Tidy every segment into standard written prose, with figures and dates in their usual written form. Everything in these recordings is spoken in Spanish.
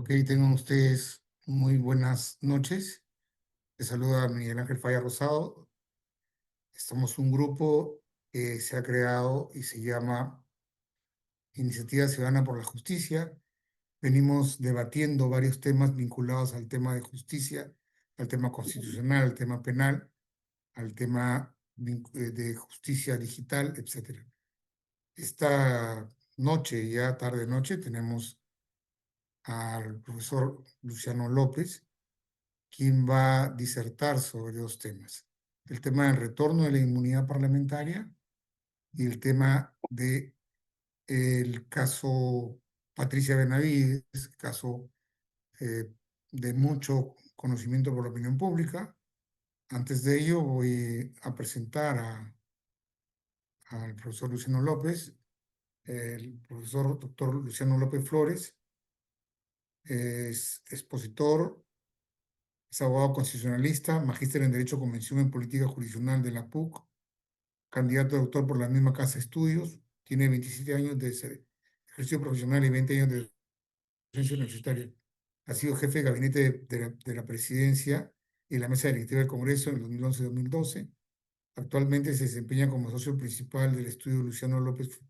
Ok, tengan ustedes muy buenas noches. Les saluda Miguel Ángel Falla Rosado. Somos un grupo que se ha creado y se llama Iniciativa Ciudadana por la Justicia. Venimos debatiendo varios temas vinculados al tema de justicia, al tema constitucional, al tema penal, al tema de justicia digital, etc. Esta noche, ya tarde noche, tenemos al profesor Luciano López, quien va a disertar sobre dos temas. El tema del retorno de la inmunidad parlamentaria y el tema de el caso Patricia Benavides, caso de mucho conocimiento por la opinión pública. Antes de ello voy a presentar al profesor Luciano López. El profesor doctor Luciano López Flores es expositor, es abogado constitucionalista, magíster en Derecho, Convención en Política Jurisdiccional de la PUC, candidato a doctor por la misma casa de estudios, tiene 27 años de ejercicio profesional y 20 años de docencia universitaria. Ha sido jefe de gabinete de la presidencia y la mesa directiva del Congreso en el 2011-2012. Actualmente se desempeña como socio principal del estudio Luciano López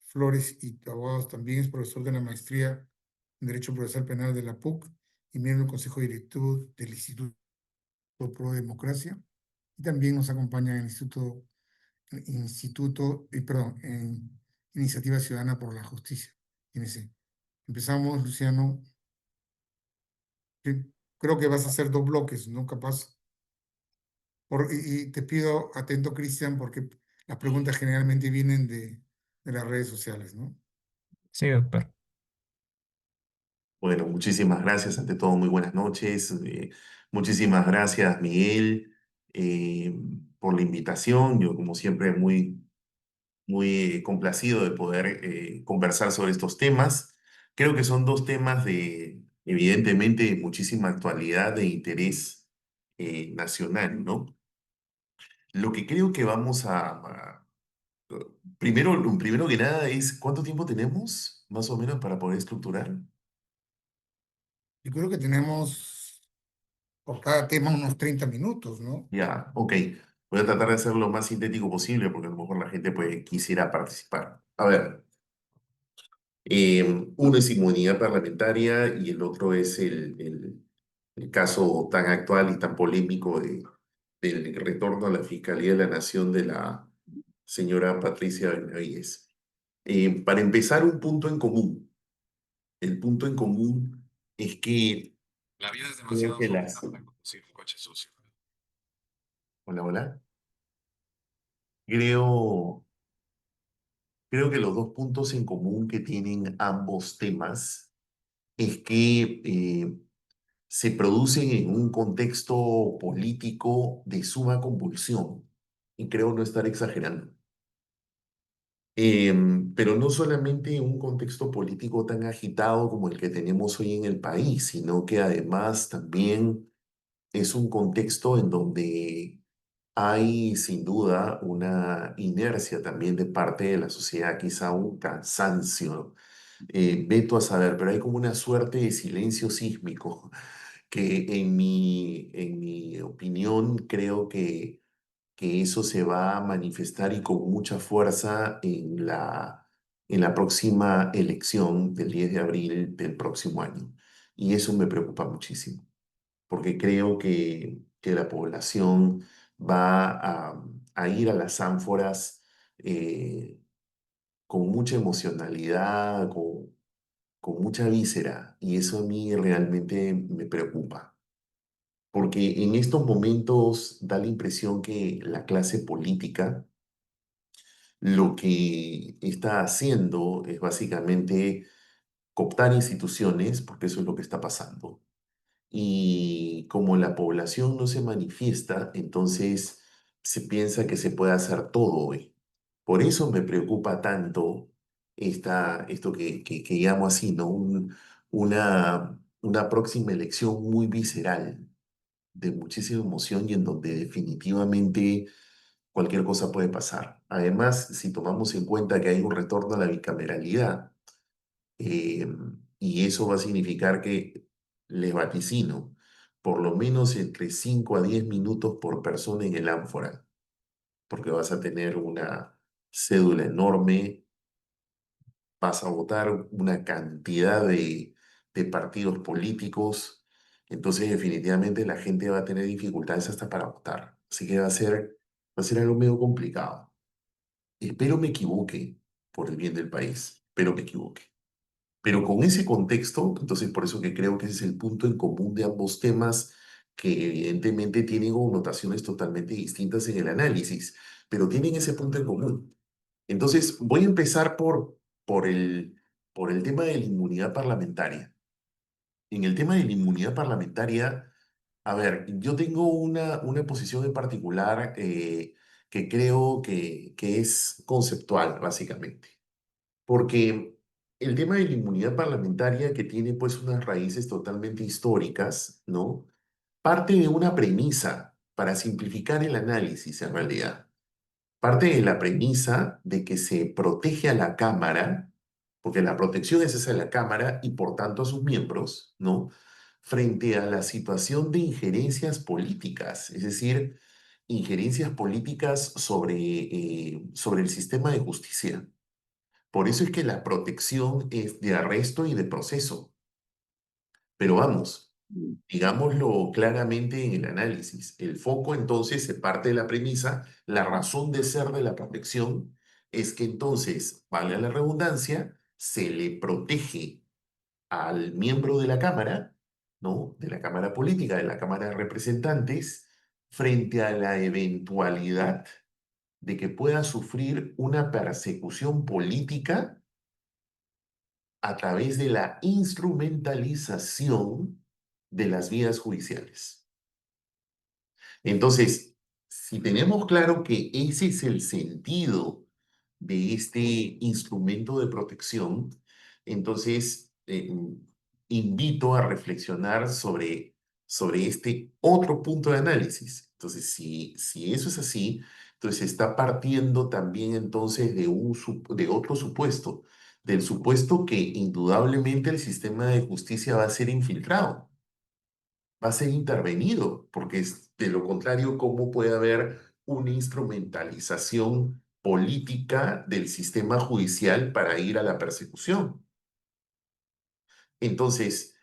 Flores y abogados. También es profesor de la maestría en Derecho Procesal Penal de la PUC y miembro del Consejo Directivo del Instituto Pro Democracia. Y también nos acompaña en el en Iniciativa Ciudadana por la Justicia, INC. Empezamos, Luciano. Creo que vas a hacer dos bloques, ¿no? Capaz. Y te pido atento, Cristian, porque las preguntas generalmente vienen de las redes sociales, ¿no? Sí, doctor. Bueno, muchísimas gracias. Ante todo, muy buenas noches. Muchísimas gracias, Miguel, eh, por la invitación. Yo, como siempre, muy complacido de poder conversar sobre estos temas. Creo que son dos temas de, evidentemente, muchísima actualidad e interés nacional, ¿no? Lo que creo que vamos primero que nada es, ¿cuánto tiempo tenemos, más o menos, para poder estructurar? Yo creo que tenemos por cada tema unos 30 minutos, ¿no? Ya, ok. Voy a tratar de ser lo más sintético posible porque a lo mejor la gente pues, quisiera participar. A ver, uno es inmunidad parlamentaria y el otro es el caso tan actual y tan polémico del retorno a la Fiscalía de la Nación de la señora Patricia Benavides. Para empezar, un punto en común. El punto en común es que La vida es creo demasiado que joven para conducir un coche sucio. Hola, hola. Creo Creo que los dos puntos en común que tienen ambos temas es que se producen en un contexto político de suma convulsión, y creo no estar exagerando. Pero no solamente un contexto político tan agitado como el que tenemos hoy en el país, sino que además también es un contexto en donde hay sin duda una inercia también de parte de la sociedad, quizá un cansancio, veto a saber, pero hay como una suerte de silencio sísmico que en mi opinión creo que eso se va a manifestar y con mucha fuerza en la próxima elección del 10 de abril del próximo año. Y eso me preocupa muchísimo porque creo que la población va a ir a las ánforas con mucha emocionalidad, con mucha víscera, y eso a mí realmente me preocupa, porque en estos momentos da la impresión que la clase política lo que está haciendo es básicamente cooptar instituciones, porque eso es lo que está pasando. Y como la población no se manifiesta, entonces se piensa que se puede hacer todo hoy. Por eso me preocupa tanto esto que llamo así, ¿no? Una próxima elección muy visceral, de muchísima emoción y en donde definitivamente cualquier cosa puede pasar. Además, si tomamos en cuenta que hay un retorno a la bicameralidad, eh, Y eso va a significar que les vaticino por lo menos entre 5 a 10 minutos por persona en el ánfora, porque vas a tener una cédula enorme, vas a votar una cantidad de partidos políticos, entonces definitivamente la gente va a tener dificultades hasta para votar. Así que va a ser algo medio complicado. Espero me equivoque por el bien del país, espero me equivoque. Pero con ese contexto, entonces por eso que creo que ese es el punto en común de ambos temas, que evidentemente tienen connotaciones totalmente distintas en el análisis, pero tienen ese punto en común. Entonces voy a empezar por por el tema de la inmunidad parlamentaria. En el tema de la inmunidad parlamentaria, a ver, yo tengo una posición en particular que creo que es conceptual, básicamente. Porque el tema de la inmunidad parlamentaria, que tiene pues unas raíces totalmente históricas, ¿no? Parte de una premisa para simplificar el análisis en realidad. Parte de la premisa de que se protege a la Cámara, porque la protección es esa de la Cámara y por tanto a sus miembros, ¿no? Frente a la situación de injerencias políticas, es decir, injerencias políticas sobre el sistema de justicia. Por eso es que la protección es de arresto y de proceso. Pero vamos, digámoslo claramente en el análisis. El foco entonces se parte de la premisa, la razón de ser de la protección es que entonces, valga la redundancia, se le protege al miembro de la Cámara, ¿no? De la Cámara Política, de la Cámara de Representantes, frente a la eventualidad de que pueda sufrir una persecución política a través de la instrumentalización de las vías judiciales. Entonces, si tenemos claro que ese es el sentido de este instrumento de protección, entonces invito a reflexionar sobre este otro punto de análisis. Entonces, si eso es así, entonces está partiendo también entonces de otro supuesto, del supuesto que indudablemente el sistema de justicia va a ser infiltrado, va a ser intervenido, porque de lo contrario, ¿cómo puede haber una instrumentalización política del sistema judicial para ir a la persecución? Entonces,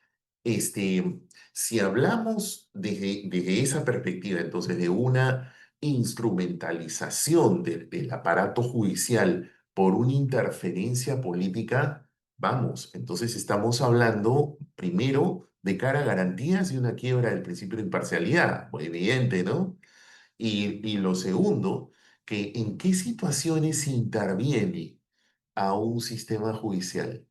este, si hablamos desde esa perspectiva, entonces de una instrumentalización del aparato judicial por una interferencia política, vamos, entonces estamos hablando primero de cara a garantías y una quiebra del principio de imparcialidad, muy evidente, ¿no? Y lo segundo, que en qué situaciones se interviene a un sistema judicial.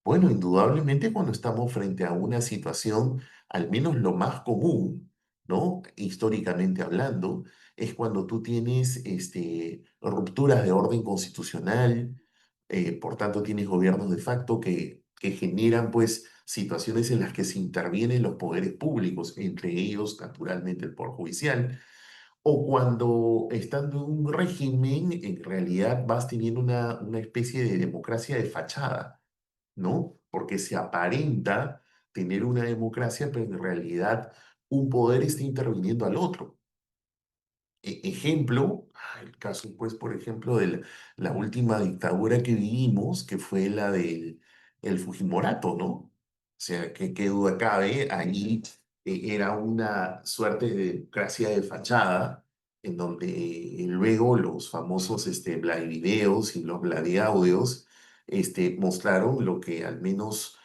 Bueno, indudablemente cuando estamos frente a una situación, al menos lo más común, ¿no? Históricamente hablando, es cuando tú tienes rupturas de orden constitucional, por tanto tienes gobiernos de facto que generan pues situaciones en las que se intervienen los poderes públicos, entre ellos naturalmente el poder judicial, o cuando estando en un régimen, en realidad vas teniendo una especie de democracia de fachada, ¿no? Porque se aparenta tener una democracia, pero en realidad un poder está interviniendo al otro. Ejemplo, el caso, pues, por ejemplo, de la última dictadura que vivimos, que fue la del el Fujimorato, ¿no? O sea, que qué duda cabe, ahí era una suerte de democracia de fachada, en donde luego los famosos Vladivideos y los Vladiaudios mostraron lo que al menos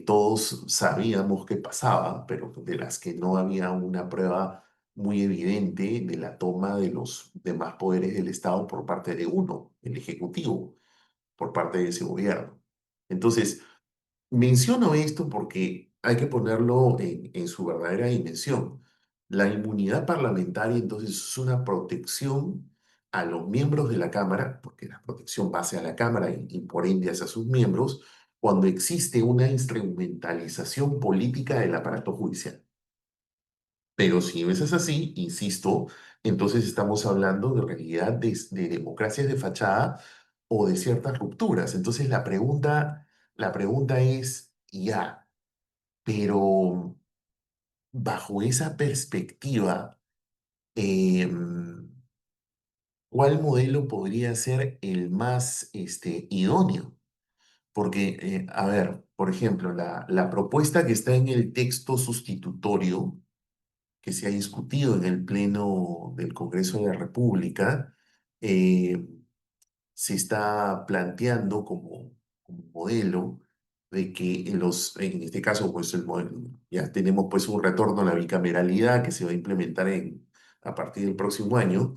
todos sabíamos que pasaba, pero de las que no había una prueba muy evidente de la toma de los demás poderes del Estado por parte de uno, el Ejecutivo, por parte de ese gobierno. Entonces, menciono esto porque hay que ponerlo en su verdadera dimensión. La inmunidad parlamentaria, entonces, es una protección a los miembros de la Cámara, porque la protección va hacia la Cámara y por ende hacia sus miembros, cuando existe una instrumentalización política del aparato judicial. Pero si no es así, insisto, entonces estamos hablando de realidad de democracias de fachada o de ciertas rupturas. Entonces la pregunta es, ya, pero bajo esa perspectiva, em, ¿cuál modelo podría ser el más idóneo? Porque, a ver, por ejemplo, la propuesta que está en el texto sustitutorio que se ha discutido en el Pleno del Congreso de la República, eh, se está planteando como modelo de que en este caso, pues ya tenemos pues un retorno a la bicameralidad que se va a implementar a partir del próximo año.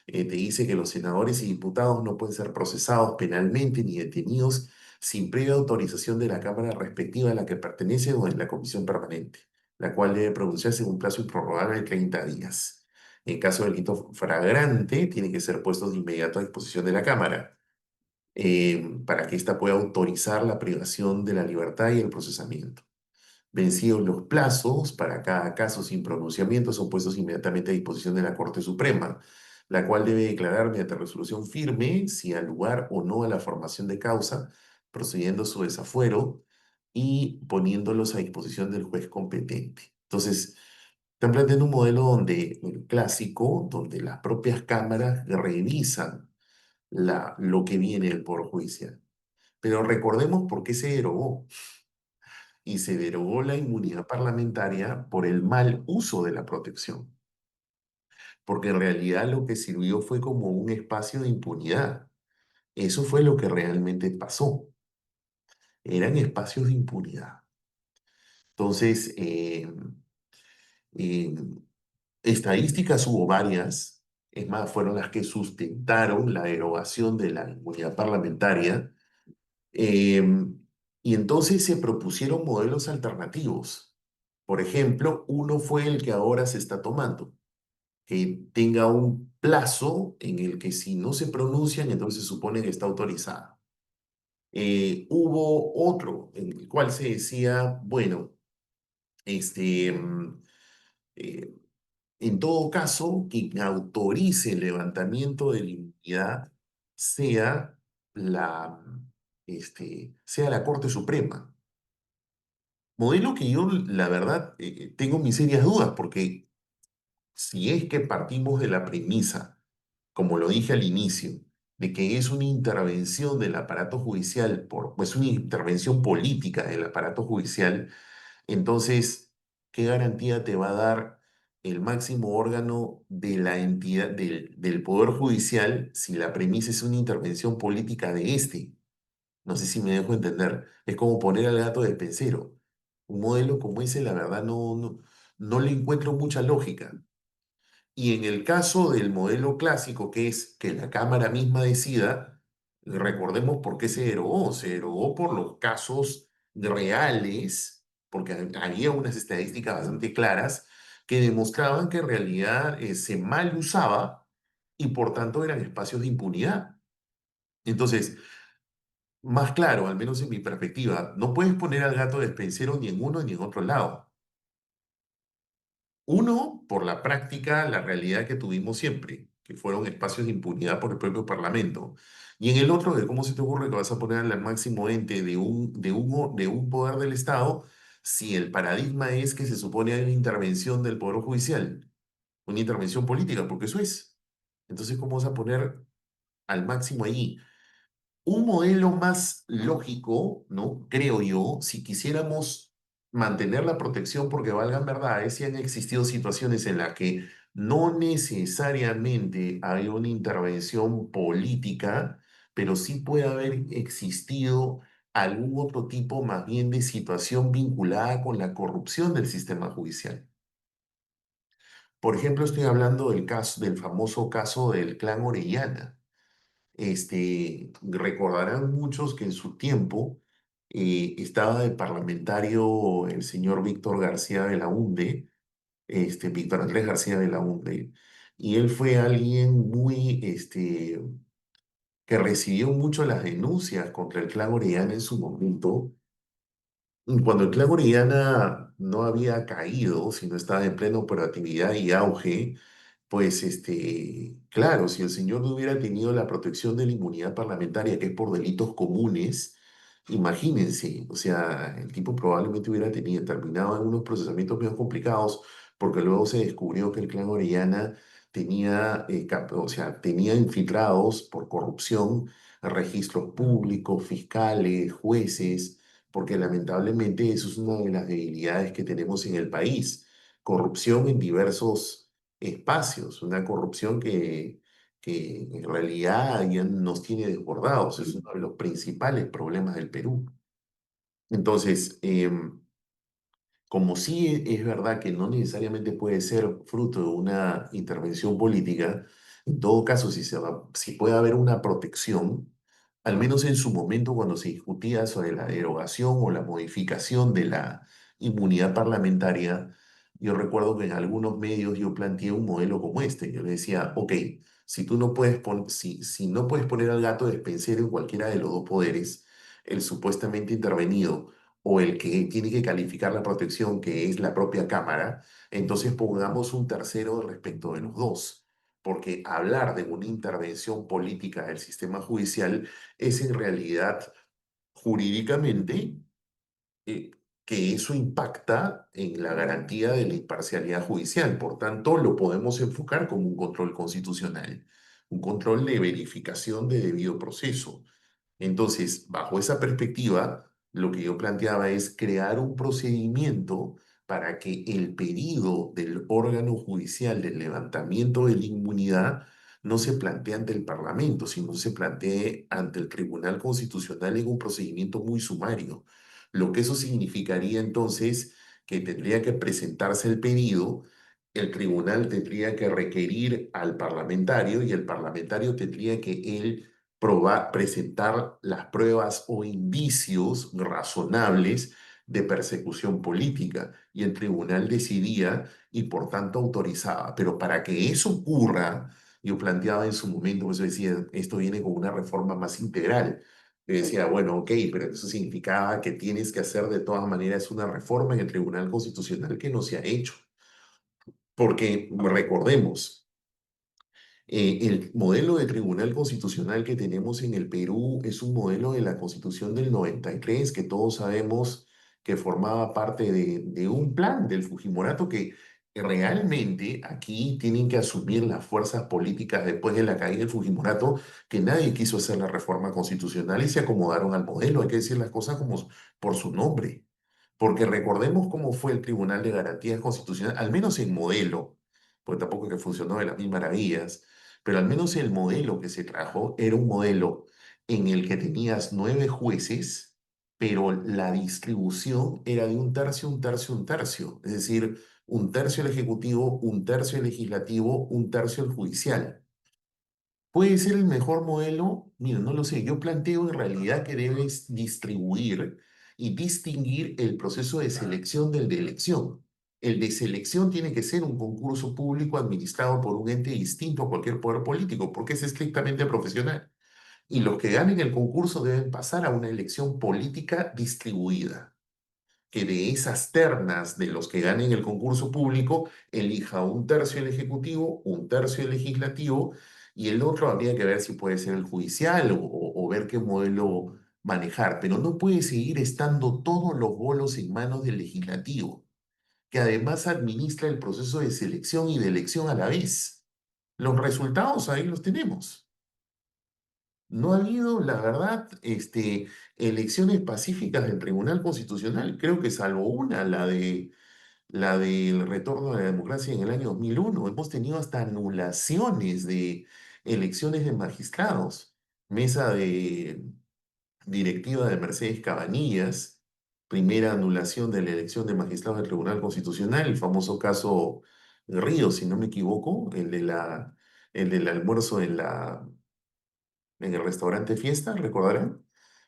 Te dice que los senadores y diputados no pueden ser procesados penalmente ni detenidos sin previa autorización de la Cámara respectiva a la que pertenece o en la comisión permanente, la cual debe pronunciarse en un plazo improrrogable de 30 días. En caso de delito flagrante, tienen que ser puestos de inmediato a disposición de la Cámara para que ésta pueda autorizar la privación de la libertad y el procesamiento. Vencidos los plazos, para cada caso sin pronunciamiento, son puestos inmediatamente a disposición de la Corte Suprema, la cual debe declarar mediante resolución firme si al lugar o no a la formación de causa, procediendo a su desafuero y poniéndolos a disposición del juez competente. Entonces, están planteando un modelo donde el clásico, donde las propias cámaras revisan lo que viene del Poder Judicial. Pero recordemos por qué se derogó. Y se derogó la inmunidad parlamentaria por el mal uso de la protección. Porque en realidad lo que sirvió fue como un espacio de impunidad. Eso fue lo que realmente pasó. Eran espacios de impunidad. Entonces, eh, estadísticas hubo varias. Es más, fueron las que sustentaron la derogación de la inmunidad parlamentaria. Y entonces se propusieron modelos alternativos. Por ejemplo, uno fue el que ahora se está tomando, que tenga un plazo en el que si no se pronuncian, entonces se supone que está autorizada. Hubo otro en el cual se decía, bueno, este, eh, en todo caso, quien autorice el levantamiento de la inmunidad sea la, sea la Corte Suprema. Modelo que yo, la verdad, tengo mis serias dudas, porque si es que partimos de la premisa, como lo dije al inicio, de que es una intervención del aparato judicial, pues una intervención política del aparato judicial, entonces, ¿qué garantía te va a dar el máximo órgano de la entidad del Poder Judicial si la premisa es una intervención política de este? No sé si me dejo entender. Es como poner al gato de pencero. Un modelo como ese, la verdad, no le encuentro mucha lógica. Y en el caso del modelo clásico, que es que la Cámara misma decida, recordemos por qué se derogó. Se derogó por los casos reales, porque había unas estadísticas bastante claras que demostraban que en realidad se mal usaba y por tanto eran espacios de impunidad. Entonces, más claro, al menos en mi perspectiva, no puedes poner al gato despensero ni en uno ni en otro lado. Uno, por la práctica, la realidad que tuvimos siempre, que fueron espacios de impunidad por el propio Parlamento. Y en el otro, de cómo se te ocurre que vas a poner al máximo ente de un poder del Estado si el paradigma es que se supone hay una intervención del Poder Judicial, una intervención política, porque eso es. Entonces, ¿cómo vas a poner al máximo allí? Un modelo más lógico, ¿no? Creo yo, si quisiéramos mantener la protección porque valgan verdades, si han existido situaciones en las que no necesariamente hay una intervención política, pero sí puede haber existido algún otro tipo más bien de situación vinculada con la corrupción del sistema judicial. Por ejemplo, estoy hablando del famoso caso del clan Orellana. Recordarán muchos que en su tiempo estaba de parlamentario el señor Víctor García Belaúnde, Víctor Andrés García Belaúnde, y él fue alguien que recibió mucho las denuncias contra el clan Orellana en su momento, cuando el clan Orellana no había caído, sino estaba en plena operatividad y auge. Pues claro, si el señor no hubiera tenido la protección de la inmunidad parlamentaria, que es por delitos comunes, Imagínense, o sea, el tipo probablemente hubiera terminado en unos procesamientos medio complicados, porque luego se descubrió que el clan Orellana tenía, o sea, tenía infiltrados por corrupción registros públicos, fiscales, jueces, porque lamentablemente eso es una de las debilidades que tenemos en el país. Corrupción en diversos espacios, una corrupción que en realidad ya nos tiene desbordados, es uno de los principales problemas del Perú. Entonces, como sí es verdad que no necesariamente puede ser fruto de una intervención política, en todo caso, si puede haber una protección, al menos en su momento cuando se discutía sobre la derogación o la modificación de la inmunidad parlamentaria, yo recuerdo que en algunos medios yo planteé un modelo como este. Yo le decía, ok, si tú no puedes si no puedes poner al gato despensero en cualquiera de los dos poderes, el supuestamente intervenido o el que tiene que calificar la protección, que es la propia Cámara, entonces pongamos un tercero respecto de los dos. Porque hablar de una intervención política del sistema judicial es en realidad jurídicamente eh, que eso impacta en la garantía de la imparcialidad judicial. Por tanto, lo podemos enfocar como un control constitucional, un control de verificación de debido proceso. Entonces, bajo esa perspectiva, lo que yo planteaba es crear un procedimiento para que el pedido del órgano judicial del levantamiento de la inmunidad no se plantee ante el Parlamento, sino se plantee ante el Tribunal Constitucional en un procedimiento muy sumario. Lo que eso significaría entonces que tendría que presentarse el pedido, el tribunal tendría que requerir al parlamentario y el parlamentario tendría que él presentar las pruebas o indicios razonables de persecución política y el tribunal decidía y por tanto autorizaba. Pero para que eso ocurra, yo planteaba en su momento, pues decía, esto viene con una reforma más integral. Yo decía, bueno, ok, pero eso significaba que tienes que hacer de todas maneras una reforma en el Tribunal Constitucional que no se ha hecho. Porque recordemos, el modelo de tribunal constitucional que tenemos en el Perú es un modelo de la Constitución del 93 que todos sabemos que formaba parte de un plan del Fujimorato que realmente aquí tienen que asumir las fuerzas políticas después de la caída del Fujimorato, que nadie quiso hacer la reforma constitucional y se acomodaron al modelo. Hay que decir las cosas como por su nombre. Porque recordemos cómo fue el Tribunal de Garantías Constitucionales, al menos en modelo, porque tampoco es que funcionó de las mil maravillas, pero al menos el modelo que se trajo era un modelo en el que tenías 9 jueces, pero la distribución era de un tercio, un tercio, un tercio. Es decir, un tercio el ejecutivo, un tercio el legislativo, un tercio el judicial. ¿Puede ser el mejor modelo? Mira, no lo sé. Yo planteo en realidad que debes distribuir y distinguir el proceso de selección del de elección. El de selección tiene que ser un concurso público administrado por un ente distinto a cualquier poder político, porque es estrictamente profesional. Y los que ganen el concurso deben pasar a una elección política distribuida, que de esas ternas de los que ganen el concurso público elija un tercio el ejecutivo, un tercio el legislativo y el otro habría que ver si puede ser el judicial o ver qué modelo manejar, pero no puede seguir estando todos los bolos en manos del legislativo, que además administra el proceso de selección y de elección a la vez. Los resultados ahí los tenemos. No ha habido, la verdad, elecciones pacíficas del Tribunal Constitucional. Creo que salvo una, la del retorno a la democracia en el año 2001. Hemos tenido hasta anulaciones de elecciones de magistrados. Mesa de directiva de Mercedes Cabanillas, primera anulación de la elección de magistrados del Tribunal Constitucional, el famoso caso Ríos, si no me equivoco, el del almuerzo en el restaurante Fiesta, recordarán.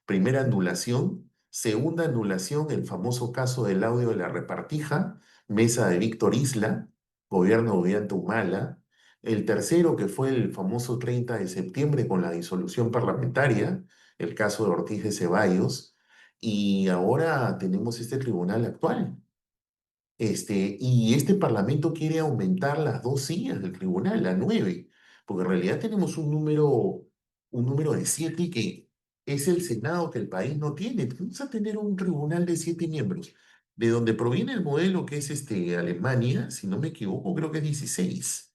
Primera anulación. Segunda anulación, el famoso caso del audio de la repartija, mesa de Víctor Isla, gobierno de Ollanta Humala. El tercero, que fue el famoso 30 de septiembre con la disolución parlamentaria, el caso de Ortiz de Ceballos. Y ahora tenemos este tribunal actual. Y este Parlamento quiere aumentar las 2 sillas del tribunal a 9, porque en realidad tenemos un número de 7 que es el Senado que el país no tiene. Vamos a tener un tribunal de 7 miembros. De donde proviene el modelo que es Alemania, si no me equivoco, creo que es 16.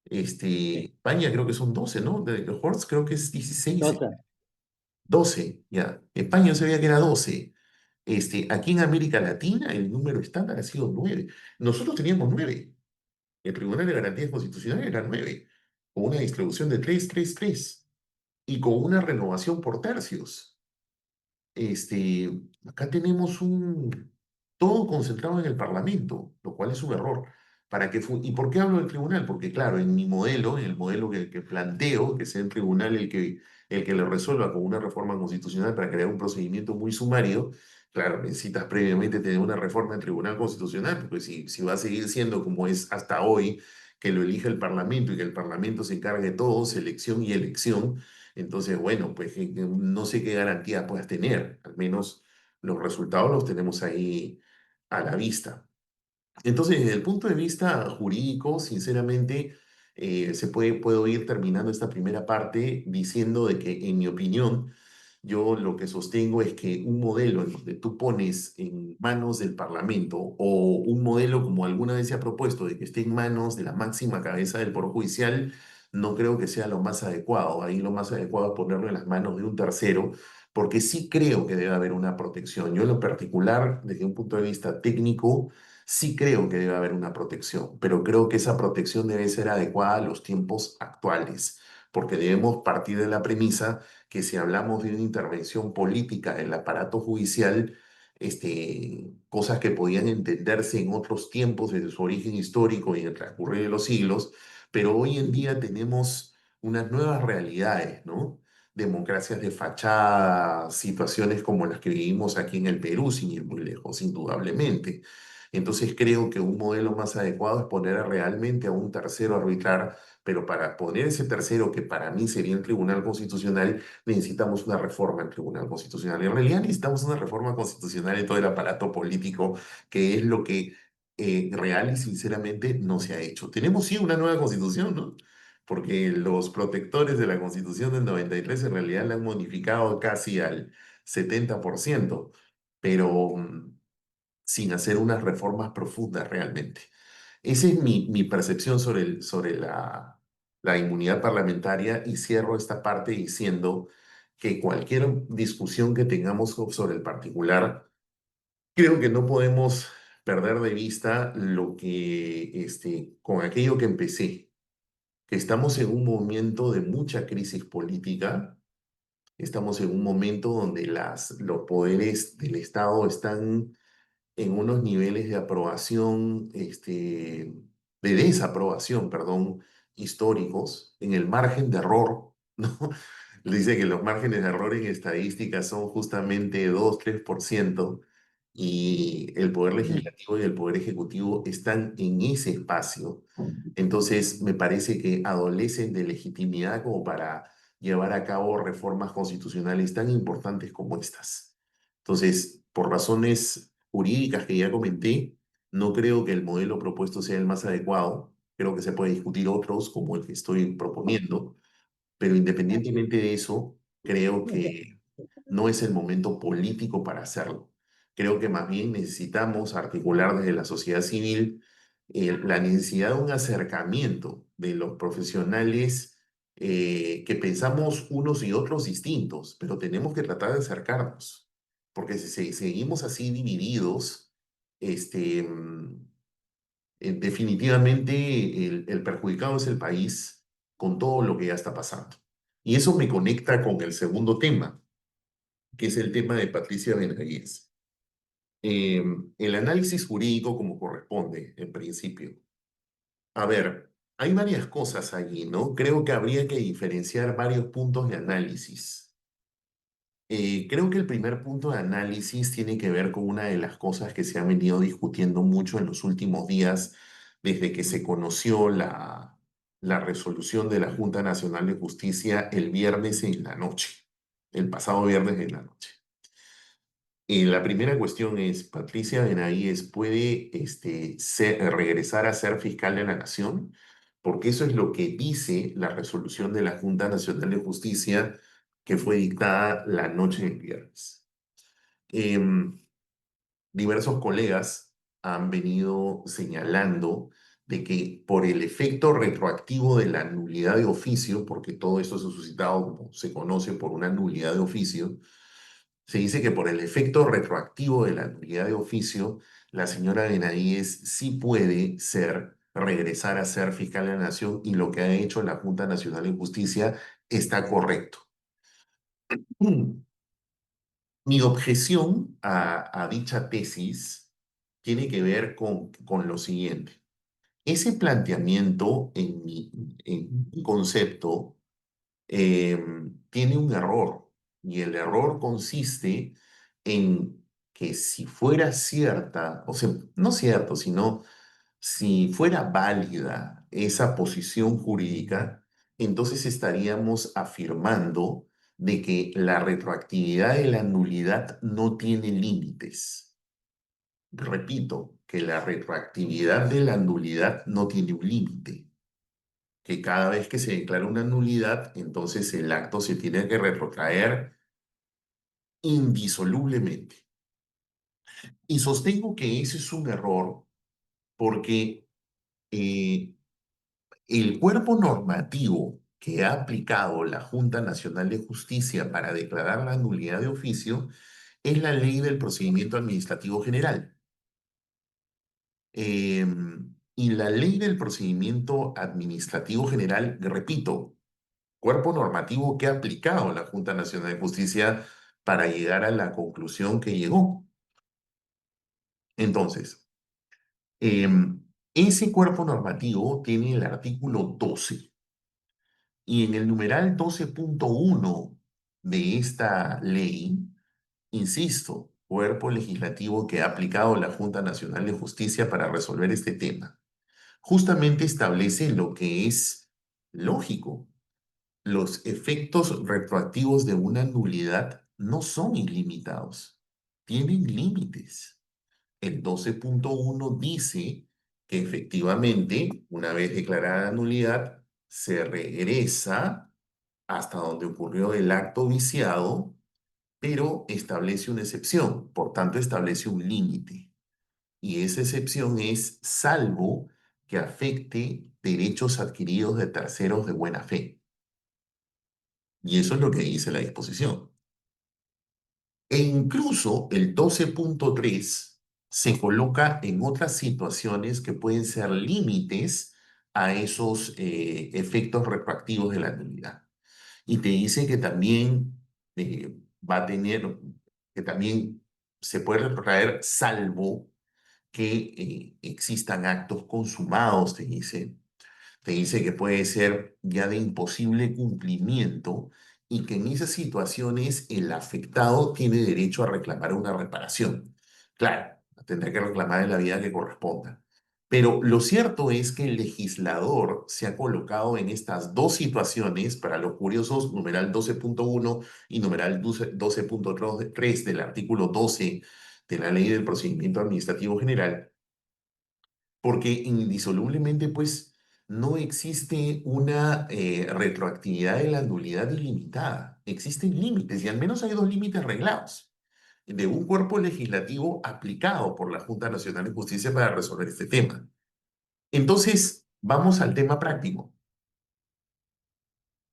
España creo que son 12, ¿no? De Horst creo que es 16. 12. 12, ya. España yo sabía que era 12. Aquí en América Latina el número estándar ha sido 9. Nosotros teníamos 9. El Tribunal de Garantías Constitucionales era 9, con una distribución de 3, 3, 3 y con una renovación por tercios. Este, Acá tenemos todo concentrado en el Parlamento, lo cual es un error. ¿Y por qué hablo del tribunal? Porque claro, en mi modelo, en el modelo que planteo, que sea el tribunal el que lo resuelva con una reforma constitucional para crear un procedimiento muy sumario, claro, necesitas previamente tener una reforma del Tribunal Constitucional, porque si va a seguir siendo como es hasta hoy, que lo elija el Parlamento y que el Parlamento se encargue de todo, selección y elección, entonces, bueno, pues no sé qué garantía puedas tener, al menos los resultados los tenemos ahí a la vista. Entonces, desde el punto de vista jurídico, sinceramente, puedo ir terminando esta primera parte diciendo de que, en mi opinión, yo lo que sostengo es que un modelo en donde tú pones en manos del Parlamento o un modelo como alguna vez se ha propuesto de que esté en manos de la máxima cabeza del Poder Judicial, no creo que sea lo más adecuado. Ahí lo más adecuado es ponerlo en las manos de un tercero, porque sí creo que debe haber una protección. Yo en lo particular, desde un punto de vista técnico, sí creo que debe haber una protección, pero creo que esa protección debe ser adecuada a los tiempos actuales, porque debemos partir de la premisa que si hablamos de una intervención política del aparato judicial, cosas que podían entenderse en otros tiempos desde su origen histórico y en el transcurrir de los siglos, pero hoy en día tenemos unas nuevas realidades, ¿no? Democracias de fachada, situaciones como las que vivimos aquí en el Perú, sin ir muy lejos, indudablemente. Entonces creo que un modelo más adecuado es poner realmente a un tercero a arbitrar, pero para poner ese tercero, que para mí sería el Tribunal Constitucional, necesitamos una reforma al Tribunal Constitucional. En realidad necesitamos una reforma constitucional en todo el aparato político, que es lo que real y sinceramente no se ha hecho. Tenemos sí una nueva constitución, ¿no? Porque los protectores de la Constitución del 93 en realidad la han modificado casi al 70%, pero sin hacer unas reformas profundas realmente. Esa es mi percepción sobre la inmunidad parlamentaria y cierro esta parte diciendo que cualquier discusión que tengamos sobre el particular, creo que no podemos perder de vista lo que, con aquello que empecé, que estamos en un momento de mucha crisis política, estamos en un momento donde los poderes del Estado están en unos niveles de aprobación, de desaprobación, perdón, históricos, en el margen de error, ¿no? Le dice que los márgenes de error en estadística son justamente 2, 3%, y el Poder Legislativo y el Poder Ejecutivo están en ese espacio. Entonces, me parece que adolecen de legitimidad como para llevar a cabo reformas constitucionales tan importantes como estas. Entonces, por razones jurídicas que ya comenté, no creo que el modelo propuesto sea el más adecuado. Creo que se puede discutir otros como el que estoy proponiendo, pero independientemente de eso, creo que no es el momento político para hacerlo. Creo que más bien necesitamos articular desde la sociedad civil la necesidad de un acercamiento de los profesionales, que pensamos unos y otros distintos, pero tenemos que tratar de acercarnos, porque si seguimos así divididos, este, mm, definitivamente el perjudicado es el país con todo lo que ya está pasando. Y eso me conecta con el segundo tema, que es el tema de Patricia Benavides. El análisis jurídico como corresponde, en principio. A ver, hay varias cosas allí, ¿no? Creo que habría que diferenciar varios puntos de análisis. Creo que el primer punto de análisis tiene que ver con una de las cosas que se ha venido discutiendo mucho en los últimos días, desde que se conoció la resolución de la Junta Nacional de Justicia el viernes en la noche, el pasado viernes en la noche. La primera cuestión es, ¿Patricia Benavides puede regresar a ser fiscal de la Nación? Porque eso es lo que dice la resolución de la Junta Nacional de Justicia que fue dictada la noche del viernes. Diversos colegas han venido señalando de que por el efecto retroactivo de la nulidad de oficio, porque todo esto se ha suscitado, como se conoce, por una nulidad de oficio, se dice que por el efecto retroactivo de la nulidad de oficio, la señora Benavides sí puede regresar a ser fiscal de la Nación, y lo que ha hecho la Junta Nacional de Justicia está correcto. Mi objeción a dicha tesis tiene que ver con lo siguiente. Ese planteamiento en mi concepto tiene un error, y el error consiste en que si fuera cierta, o sea, no cierto, sino si fuera válida esa posición jurídica, entonces estaríamos afirmando de que la retroactividad de la nulidad no tiene límites. Repito, que la retroactividad de la nulidad no tiene un límite, que cada vez que se declara una nulidad, entonces el acto se tiene que retrotraer indisolublemente. Y sostengo que ese es un error porque eh, el cuerpo normativo que ha aplicado la Junta Nacional de Justicia para declarar la nulidad de oficio es la Ley del Procedimiento Administrativo General. Y la Ley del Procedimiento Administrativo General, repito, cuerpo normativo que ha aplicado la Junta Nacional de Justicia para llegar a la conclusión que llegó. Entonces, ese cuerpo normativo tiene el artículo 12, y en el numeral 12.1 de esta ley, insisto, cuerpo legislativo que ha aplicado la Junta Nacional de Justicia para resolver este tema, justamente establece lo que es lógico. Los efectos retroactivos de una nulidad no son ilimitados, tienen límites. El 12.1 dice que efectivamente, una vez declarada la nulidad, se regresa hasta donde ocurrió el acto viciado, pero establece una excepción, por tanto establece un límite. Y esa excepción es salvo que afecte derechos adquiridos de terceros de buena fe. Y eso es lo que dice la disposición. E incluso el 12.3 se coloca en otras situaciones que pueden ser límites a esos efectos retroactivos de la nulidad. Y te dice que también va a tener, que también se puede retrotraer salvo que existan actos consumados, te dice que puede ser ya de imposible cumplimiento, y que en esas situaciones el afectado tiene derecho a reclamar una reparación. Claro, tendrá que reclamar en la vía que corresponda. Pero lo cierto es que el legislador se ha colocado en estas dos situaciones, para los curiosos, numeral 12.1 y numeral 12.3 del artículo 12 de la Ley del Procedimiento Administrativo General, porque indisolublemente, pues, no existe una retroactividad de la nulidad ilimitada. Existen límites, y al menos hay dos límites reglados de un cuerpo legislativo aplicado por la Junta Nacional de Justicia para resolver este tema. Entonces, vamos al tema práctico.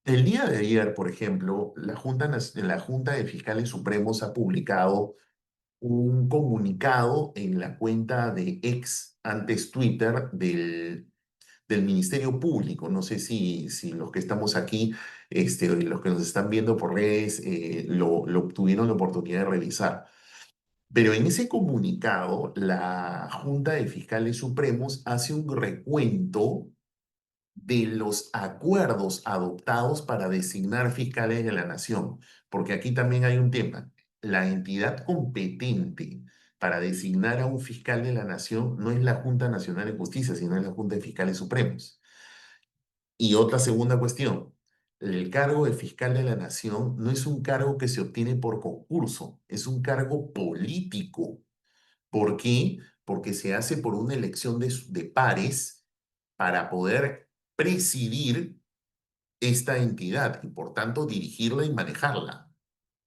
El día de ayer, por ejemplo, la Junta de Fiscales Supremos ha publicado un comunicado en la cuenta de ex, antes Twitter, del Ministerio Público. No sé si los que estamos aquí, los que nos están viendo por redes, lo tuvieron la oportunidad de revisar. Pero en ese comunicado, la Junta de Fiscales Supremos hace un recuento de los acuerdos adoptados para designar fiscales de la nación, porque aquí también hay un tema. La entidad competente para designar a un fiscal de la nación no es la Junta Nacional de Justicia, sino es la Junta de Fiscales Supremos. Y otra segunda cuestión, el cargo de fiscal de la nación no es un cargo que se obtiene por concurso, es un cargo político. ¿Por qué? Porque se hace por una elección de pares para poder presidir esta entidad y por tanto dirigirla y manejarla.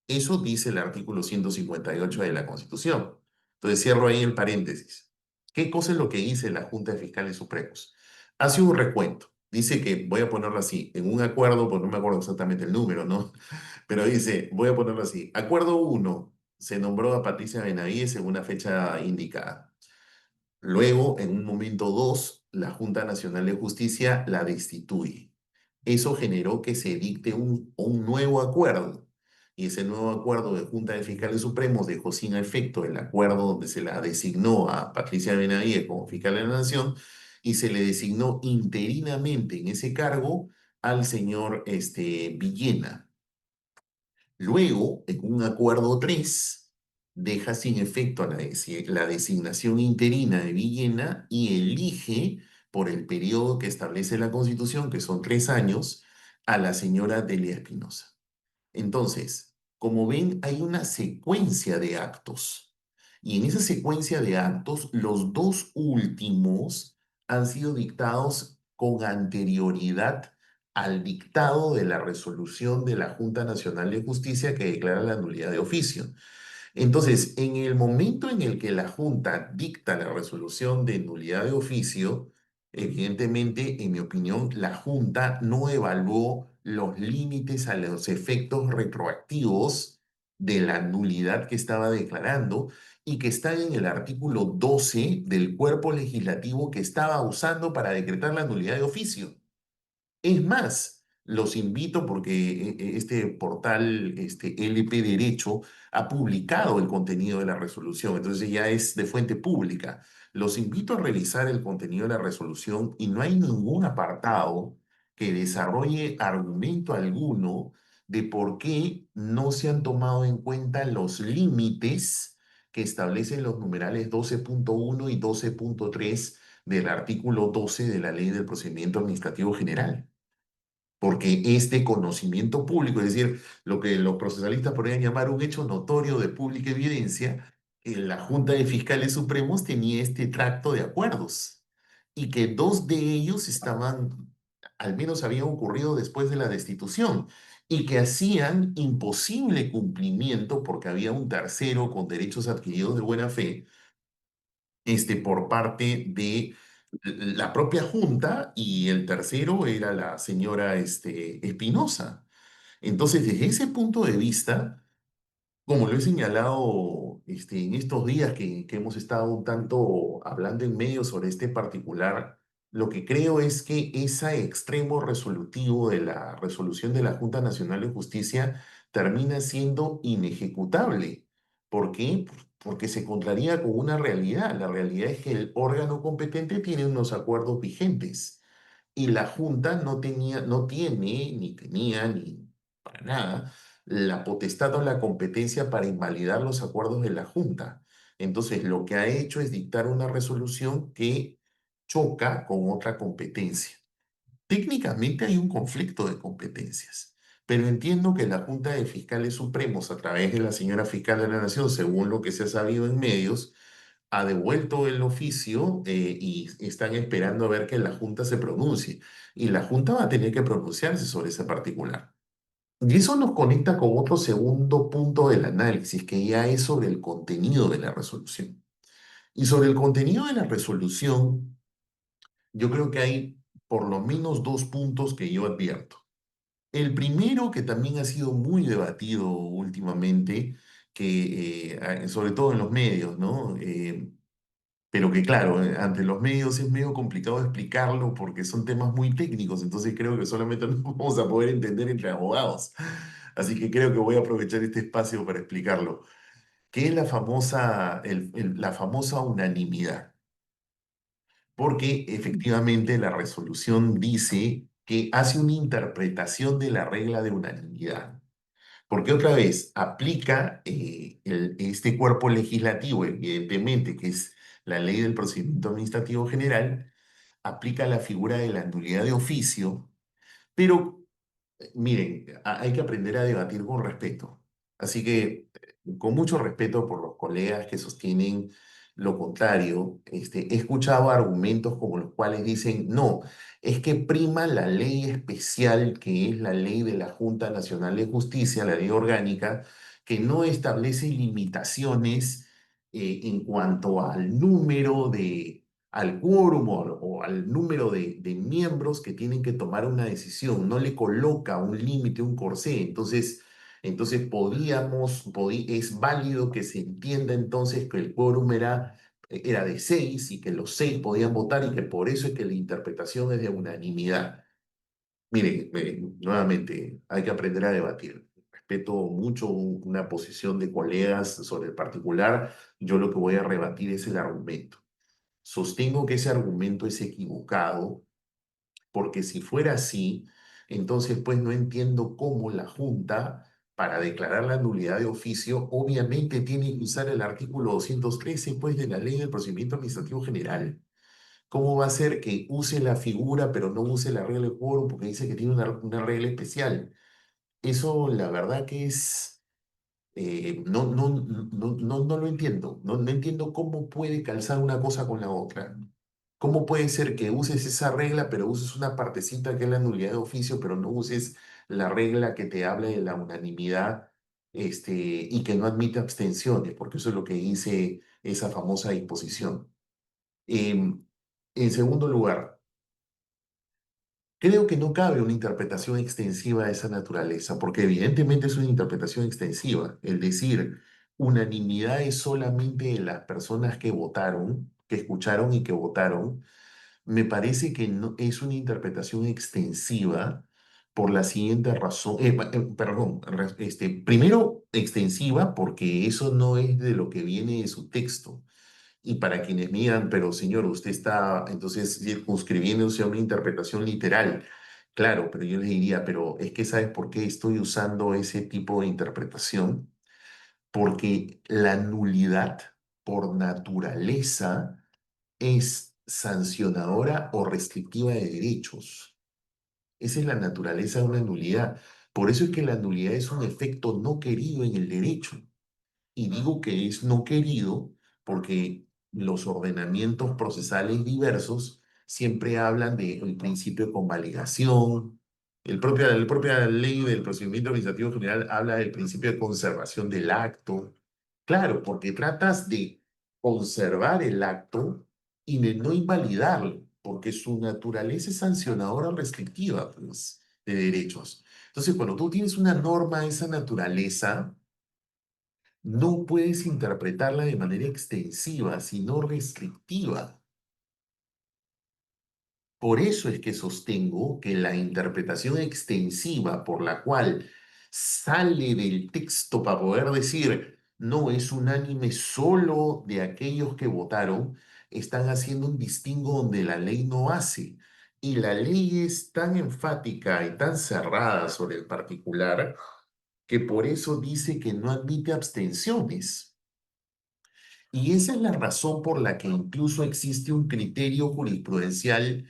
Eso dice el artículo 158 de la Constitución. Entonces cierro ahí el paréntesis. ¿Qué cosa es lo que dice la Junta de Fiscales Supremos? Hace un recuento. Dice que, voy a ponerlo así, en un acuerdo, pues no me acuerdo exactamente el número, ¿no? Pero dice, voy a ponerlo así. Acuerdo 1, se nombró a Patricia Benavides en una fecha indicada. Luego, en un momento 2, la Junta Nacional de Justicia la destituye. Eso generó que se dicte un nuevo acuerdo. Y ese nuevo acuerdo de Junta de Fiscales Supremos dejó sin efecto el acuerdo donde se la designó a Patricia Benavides como fiscal de la Nación y se le designó interinamente en ese cargo al señor Villena. Luego, en un acuerdo 3, deja sin efecto a la designación interina de Villena y elige, por el periodo que establece la Constitución, que son 3 años, a la señora Delia Espinosa. Entonces, como ven, hay una secuencia de actos. Y en esa secuencia de actos, los dos últimos han sido dictados con anterioridad al dictado de la resolución de la Junta Nacional de Justicia que declara la nulidad de oficio. Entonces, en el momento en el que la Junta dicta la resolución de nulidad de oficio, evidentemente, en mi opinión, la Junta no evaluó los límites a los efectos retroactivos de la nulidad que estaba declarando y que está en el artículo 12 del cuerpo legislativo que estaba usando para decretar la nulidad de oficio. Es más, los invito porque este portal, LP Derecho, ha publicado el contenido de la resolución, entonces ya es de fuente pública. Los invito a revisar el contenido de la resolución y no hay ningún apartado que desarrolle argumento alguno de por qué no se han tomado en cuenta los límites que establecen los numerales 12.1 y 12.3 del artículo 12 de la Ley del Procedimiento Administrativo General, porque es de conocimiento público, es decir, lo que los procesalistas podrían llamar un hecho notorio de pública evidencia, la Junta de Fiscales Supremos tenía este tracto de acuerdos y que dos de ellos estaban, al menos habían ocurrido después de la destitución y que hacían imposible cumplimiento porque había un tercero con derechos adquiridos de buena fe, por parte de la propia Junta y el tercero era la señora Espinosa. Entonces, desde ese punto de vista, como lo he señalado en estos días que hemos estado un tanto hablando en medio sobre este particular, lo que creo es que ese extremo resolutivo de la resolución de la Junta Nacional de Justicia termina siendo inejecutable. ¿Por qué? Porque se contraría con una realidad. La realidad es que el órgano competente tiene unos acuerdos vigentes y la Junta no tiene, ni tenía, ni para nada, la potestad o la competencia para invalidar los acuerdos de la Junta. Entonces, lo que ha hecho es dictar una resolución que choca con otra competencia. Técnicamente hay un conflicto de competencias, pero entiendo que la Junta de Fiscales Supremos, a través de la señora fiscal de la Nación, según lo que se ha sabido en medios, ha devuelto el oficio y están esperando a ver que la Junta se pronuncie. Y la Junta va a tener que pronunciarse sobre ese particular. Y eso nos conecta con otro segundo punto del análisis, que ya es sobre el contenido de la resolución. Y sobre el contenido de la resolución, yo creo que hay por lo menos dos puntos que yo advierto. El primero, que también ha sido muy debatido últimamente, que sobre todo en los medios, ¿no? Pero que claro, ante los medios es medio complicado explicarlo porque son temas muy técnicos, entonces creo que solamente nos vamos a poder entender entre abogados. Así que creo que voy a aprovechar este espacio para explicarlo. ¿Qué es la famosa unanimidad? Porque efectivamente la resolución dice que hace una interpretación de la regla de unanimidad. Porque otra vez aplica este cuerpo legislativo, evidentemente, que es la Ley del Procedimiento Administrativo General, aplica la figura de la nulidad de oficio, pero miren, hay que aprender a debatir con respeto. Así que, con mucho respeto por los colegas que sostienen lo contrario. He escuchado argumentos como los cuales dicen, no, es que prima la ley especial, que es la ley de la Junta Nacional de Justicia, la ley orgánica, que no establece limitaciones en cuanto al número al quórum o al número de miembros que tienen que tomar una decisión, no le coloca un límite, un corsé. Entonces es válido que se entienda entonces que el quórum era de 6 y que los 6 podían votar y que por eso es que la interpretación es de unanimidad. Miren, nuevamente, hay que aprender a debatir. Respeto mucho una posición de colegas sobre el particular. Yo lo que voy a rebatir es el argumento. Sostengo que ese argumento es equivocado, porque si fuera así, entonces pues no entiendo cómo la Junta, para declarar la nulidad de oficio, obviamente tiene que usar el artículo 213 pues de la Ley del Procedimiento Administrativo General. ¿Cómo va a ser que use la figura pero no use la regla de quórum porque dice que tiene una regla especial? Eso la verdad que es... no lo entiendo. No entiendo cómo puede calzar una cosa con la otra. ¿Cómo puede ser que uses esa regla, pero uses una partecita que es la nulidad de oficio, pero no uses la regla que te habla de la unanimidad, y que no admite abstenciones? Porque eso es lo que dice esa famosa disposición. Em, en segundo lugar, creo que no cabe una interpretación extensiva de esa naturaleza, porque evidentemente es una interpretación extensiva. El decir unanimidad es solamente de las personas que votaron, que escucharon y que votaron, me parece que no, es una interpretación extensiva por la siguiente razón. Perdón, primero extensiva porque eso no es de lo que viene de su texto. Y para quienes miran, pero señor, usted está entonces circunscribiéndose a una interpretación literal. Claro, pero yo les diría, pero es que ¿sabes por qué estoy usando ese tipo de interpretación? Porque la nulidad, por naturaleza, es sancionadora o restrictiva de derechos. Esa es la naturaleza de una nulidad. Por eso es que la nulidad es un efecto no querido en el derecho. Y digo que es no querido porque los ordenamientos procesales diversos siempre hablan del principio de convalidación. La propia ley del procedimiento administrativo general habla del principio de conservación del acto. Claro, porque tratas de conservar el acto y de no invalidarlo, porque su naturaleza es sancionadora o restrictiva, pues, de derechos. Entonces, cuando tú tienes una norma de esa naturaleza, no puedes interpretarla de manera extensiva, sino restrictiva. Por eso es que sostengo que la interpretación extensiva por la cual sale del texto para poder decir no es unánime solo de aquellos que votaron, están haciendo un distingo donde la ley no hace. Y la ley es tan enfática y tan cerrada sobre el particular que por eso dice que no admite abstenciones. Y esa es la razón por la que incluso existe un criterio jurisprudencial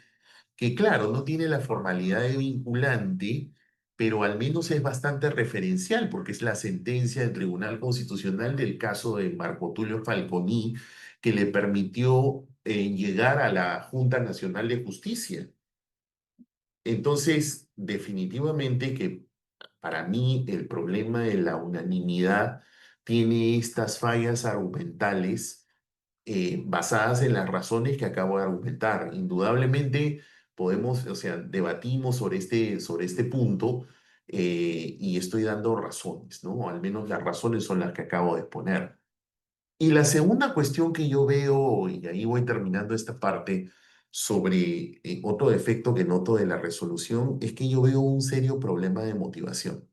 que, claro, no tiene la formalidad de vinculante, pero al menos es bastante referencial, porque es la sentencia del Tribunal Constitucional del caso de Marco Tulio Falconi, que le permitió llegar a la Junta Nacional de Justicia. Entonces, definitivamente que para mí el problema de la unanimidad tiene estas fallas argumentales basadas en las razones que acabo de argumentar. Indudablemente podemos, o sea, debatimos sobre este punto, y estoy dando razones, ¿no? Al menos las razones son las que acabo de exponer. Y la segunda cuestión que yo veo, y ahí voy terminando esta parte, sobre otro defecto que noto de la resolución, es que yo veo un serio problema de motivación.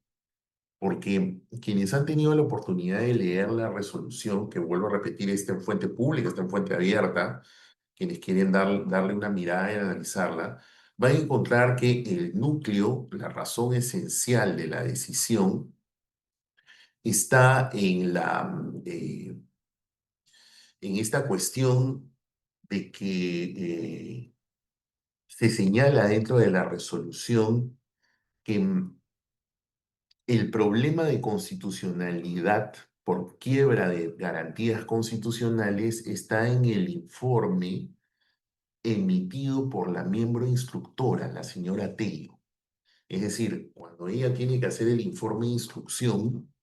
Porque quienes han tenido la oportunidad de leer la resolución, que vuelvo a repetir, está en fuente pública, está en fuente abierta, quienes quieren darle una mirada y analizarla, van a encontrar que el núcleo, la razón esencial de la decisión, está en esta cuestión de que se señala dentro de la resolución que el problema de constitucionalidad por quiebra de garantías constitucionales está en el informe emitido por la miembro instructora, la señora Tello. Es decir, cuando ella tiene que hacer el informe de instrucción,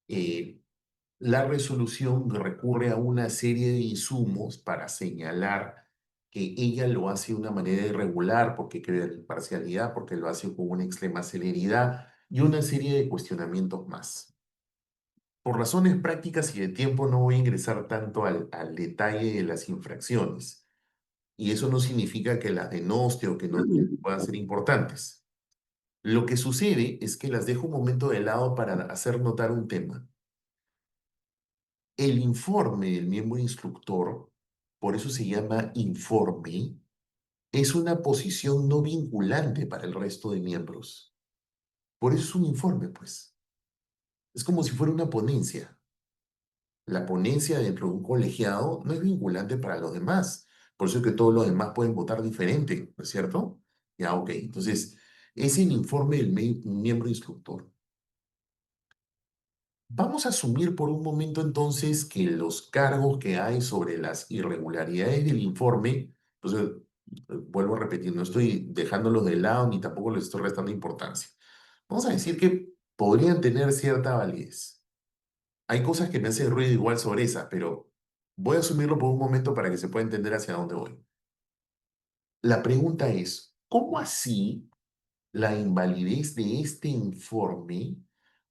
eh, la resolución recurre a una serie de insumos para señalar que ella lo hace de una manera irregular, porque crea la imparcialidad, porque lo hace con una extrema celeridad y una serie de cuestionamientos más. Por razones prácticas y de tiempo no voy a ingresar tanto al detalle de las infracciones. Y eso no significa que las denoste o que no puedan ser importantes. Lo que sucede es que las dejo un momento de lado para hacer notar un tema. El informe del miembro instructor, por eso se llama informe, es una posición no vinculante para el resto de miembros. Por eso es un informe, pues. Es como si fuera una ponencia. La ponencia dentro de un colegiado no es vinculante para los demás. Por eso es que todos los demás pueden votar diferente, ¿no es cierto? Ya, ok. Entonces, es el informe del miembro instructor. Vamos a asumir por un momento entonces que los cargos que hay sobre las irregularidades del informe, entonces, vuelvo a repetir, no estoy dejándolos de lado ni tampoco les estoy restando importancia. Vamos a decir que podrían tener cierta validez. Hay cosas que me hacen ruido igual sobre esas, pero voy a asumirlo por un momento para que se pueda entender hacia dónde voy. La pregunta es, ¿cómo así la invalidez de este informe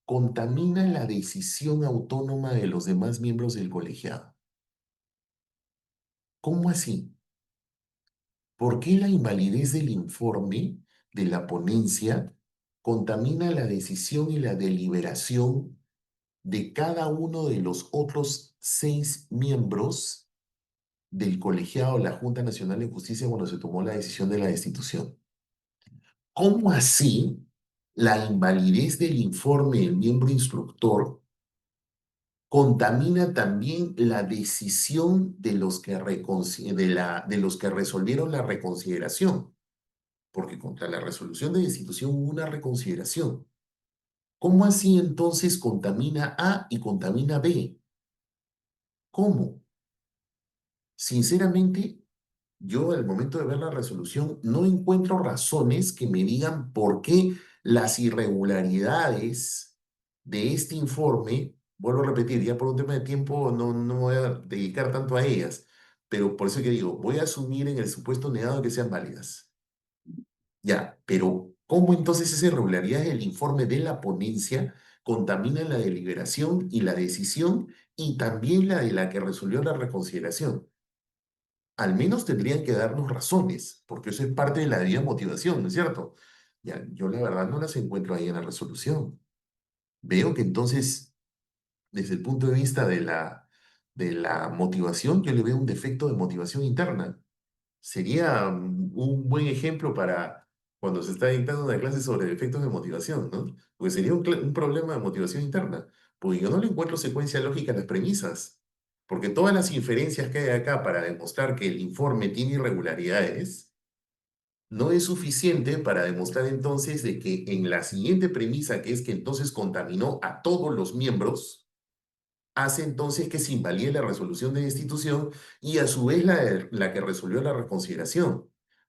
contamina la decisión autónoma de los demás miembros del colegiado? ¿Cómo así? ¿Por qué la invalidez del informe de la ponencia contamina la decisión y la deliberación de cada uno de los otros 6 miembros del colegiado de la Junta Nacional de Justicia cuando se tomó la decisión de la destitución? ¿Cómo así la invalidez del informe del miembro instructor contamina también la decisión de los que, de los que resolvieron la reconsideración? Porque contra la resolución de destitución hubo una reconsideración. ¿Cómo así entonces contamina A y contamina B? ¿Cómo? Sinceramente, yo al momento de ver la resolución no encuentro razones que me digan por qué las irregularidades de este informe, vuelvo a repetir, ya por un tema de tiempo no voy a dedicar tanto a ellas, pero por eso que digo, voy a asumir en el supuesto negado de que sean válidas. Ya, pero ¿cómo entonces esas irregularidades del informe de la ponencia contaminan la deliberación y la decisión y también la de la que resolvió la reconsideración? Al menos tendrían que darnos razones, porque eso es parte de la debida motivación, ¿no es cierto? Ya, yo la verdad no las encuentro ahí en la resolución. Veo que entonces, desde el punto de vista de la motivación, yo le veo un defecto de motivación interna. Sería un buen ejemplo para cuando se está dictando una clase sobre defectos de motivación, ¿no? Porque sería un problema de motivación interna, porque yo no le encuentro secuencia lógica a las premisas, porque todas las inferencias que hay acá para demostrar que el informe tiene irregularidades, no es suficiente para demostrar entonces de que en la siguiente premisa, que es que entonces contaminó a todos los miembros, hace entonces que se invalide la resolución de destitución y a su vez la que resolvió la reconsideración.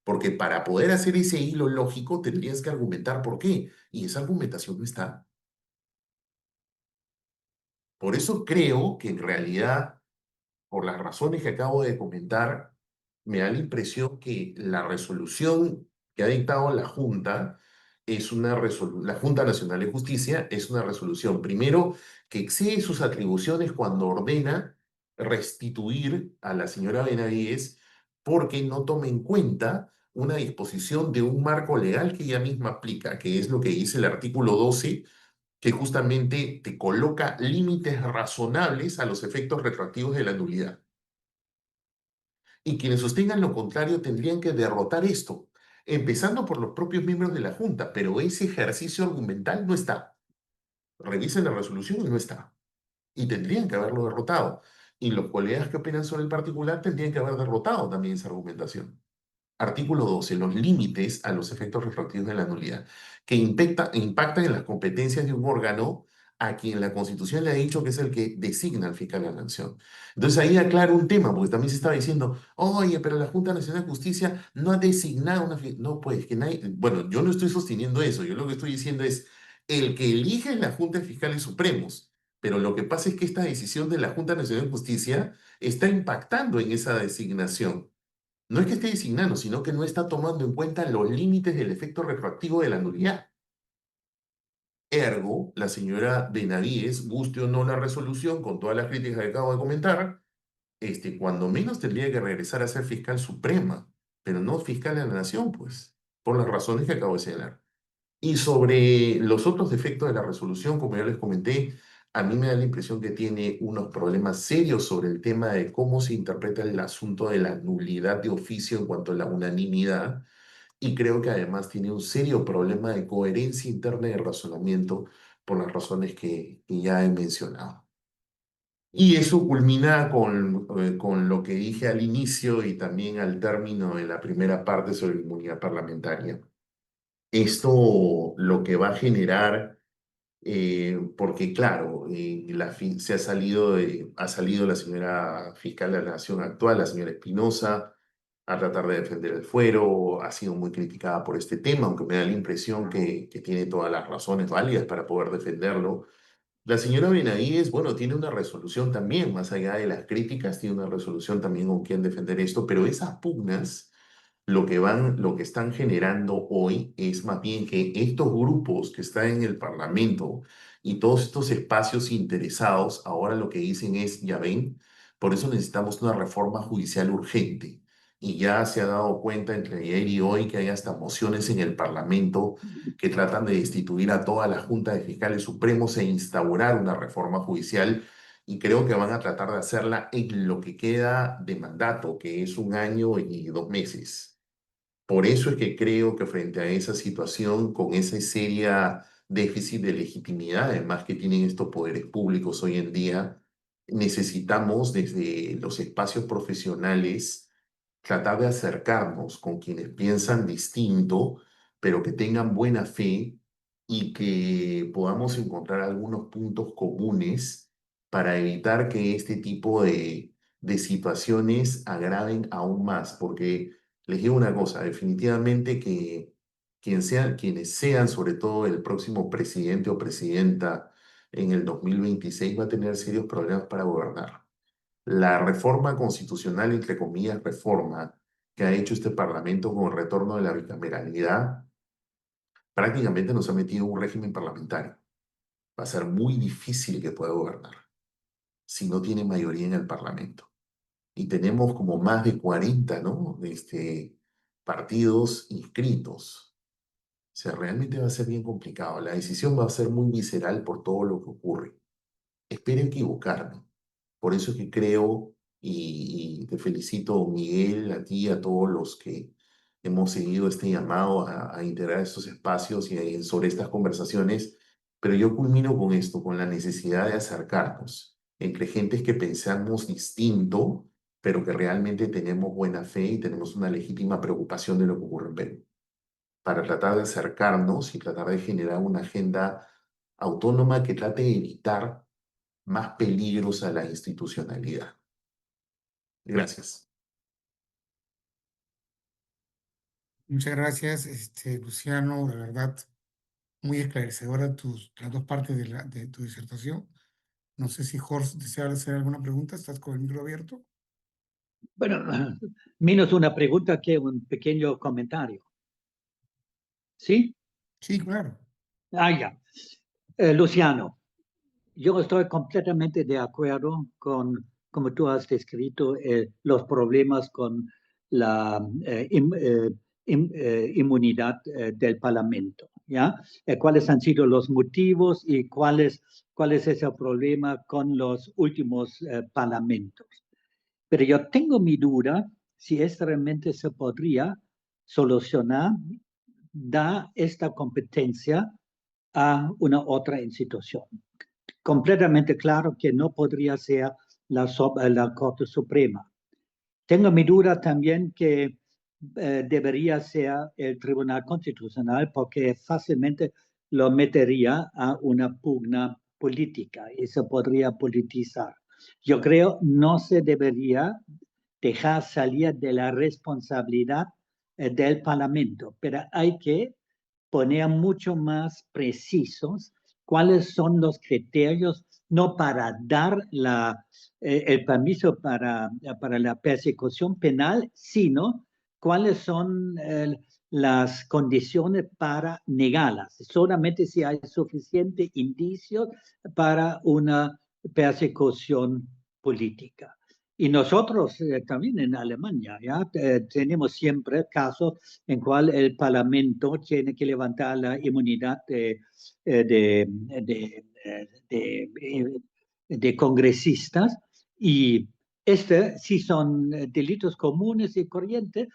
Porque para poder hacer ese hilo lógico tendrías que argumentar por qué. Y esa argumentación no está. Por eso creo que en realidad, por las razones que acabo de comentar, me da la impresión que la resolución que ha dictado la Junta es la Junta Nacional de Justicia es una resolución, primero, que excede sus atribuciones cuando ordena restituir a la señora Benavides porque no toma en cuenta una disposición de un marco legal que ella misma aplica, que es lo que dice el artículo 12, que justamente te coloca límites razonables a los efectos retroactivos de la nulidad. Y quienes sostengan lo contrario tendrían que derrotar esto, empezando por los propios miembros de la Junta, pero ese ejercicio argumental no está. Revisen la resolución y no está. Y tendrían que haberlo derrotado. Y los colegas que opinan sobre el particular tendrían que haber derrotado también esa argumentación. Artículo 12. Los límites a los efectos retroactivos de la nulidad, que impactan en las competencias de un órgano a quien la Constitución le ha dicho que es el que designa al fiscal de la Nación. Entonces ahí aclaro un tema, porque también se estaba diciendo, oye, pero la Junta Nacional de Justicia no ha designado una... No, pues, que nadie... Bueno, yo no estoy sosteniendo eso, yo lo que estoy diciendo es, el que elige es la Junta de Fiscales Supremos, pero lo que pasa es que esta decisión de la Junta Nacional de Justicia está impactando en esa designación. No es que esté designando, sino que no está tomando en cuenta los límites del efecto retroactivo de la nulidad. Ergo, la señora Benavides, guste o no la resolución, con todas las críticas que acabo de comentar, cuando menos tendría que regresar a ser fiscal suprema, pero no fiscal de la nación, pues, por las razones que acabo de señalar. Y sobre los otros defectos de la resolución, como ya les comenté, a mí me da la impresión que tiene unos problemas serios sobre el tema de cómo se interpreta el asunto de la nulidad de oficio en cuanto a la unanimidad, y creo que además tiene un serio problema de coherencia interna y de razonamiento por las razones que ya he mencionado. Y eso culmina con lo que dije al inicio y también al término de la primera parte sobre la inmunidad parlamentaria. Esto lo que va a generar, porque claro, ha salido la señora fiscal de la Nación actual, la señora Espinosa, a tratar de defender el fuero, ha sido muy criticada por este tema, aunque me da la impresión que tiene todas las razones válidas para poder defenderlo. La señora Benavides, bueno, tiene una resolución también, más allá de las críticas, tiene una resolución también con quien defender esto, pero esas pugnas lo que están generando hoy es más bien que estos grupos que están en el Parlamento y todos estos espacios interesados, ahora lo que dicen es, ya ven, por eso necesitamos una reforma judicial urgente. Y ya se ha dado cuenta entre ayer y hoy que hay hasta mociones en el Parlamento que tratan de destituir a toda la Junta de Fiscales Supremos e instaurar una reforma judicial, y creo que van a tratar de hacerla en lo que queda de mandato, que es 1 año y 2 meses. Por eso es que creo que frente a esa situación, con ese seria déficit de legitimidad, además que tienen estos poderes públicos hoy en día, necesitamos desde los espacios profesionales tratar de acercarnos con quienes piensan distinto, pero que tengan buena fe y que podamos encontrar algunos puntos comunes para evitar que este tipo de situaciones agraven aún más, porque les digo una cosa, definitivamente que quienes sean, sobre todo el próximo presidente o presidenta en el 2026, va a tener serios problemas para gobernar. La reforma constitucional, entre comillas, reforma que ha hecho este Parlamento con el retorno de la bicameralidad, prácticamente nos ha metido en un régimen parlamentario. Va a ser muy difícil que pueda gobernar si no tiene mayoría en el Parlamento. Y tenemos como más de 40, ¿no? Partidos inscritos. O sea, realmente va a ser bien complicado. La decisión va a ser muy visceral por todo lo que ocurre. Espero equivocarme. Por eso es que creo, y te felicito, Miguel, a ti, a todos los que hemos seguido este llamado a integrar estos espacios y sobre estas conversaciones, pero yo culmino con esto, con la necesidad de acercarnos entre gentes que pensamos distinto, pero que realmente tenemos buena fe y tenemos una legítima preocupación de lo que ocurre en Perú, para tratar de acercarnos y tratar de generar una agenda autónoma que trate de evitar más peligros a la institucionalidad. Gracias. Muchas gracias, Luciano, la verdad, muy esclarecedora las dos partes de tu disertación. No sé si Jorge desea hacer alguna pregunta, estás con el micro abierto. Bueno, menos una pregunta que un pequeño comentario. ¿Sí? Sí, claro. Ya. Luciano, yo estoy completamente de acuerdo con, como tú has descrito, los problemas con la inmunidad del Parlamento, ¿ya? ¿Cuáles han sido los motivos y cuál es ese problema con los últimos parlamentos? Pero yo tengo mi duda si esto realmente se podría solucionar, da esta competencia a una otra institución. Completamente claro que no podría ser la Corte Suprema. Tengo mi duda también que debería ser el Tribunal Constitucional, porque fácilmente lo metería a una pugna política y se podría politizar. Yo creo no se debería dejar salir de la responsabilidad del Parlamento, pero hay que poner mucho más precisos cuáles son los criterios, no para dar el permiso para la persecución penal, sino cuáles son las condiciones para negarlas, solamente si hay suficientes indicios para una persecución política. Y nosotros también en Alemania ¿ya? Tenemos siempre casos en cual el Parlamento tiene que levantar la inmunidad de congresistas y si son delitos comunes y corrientes,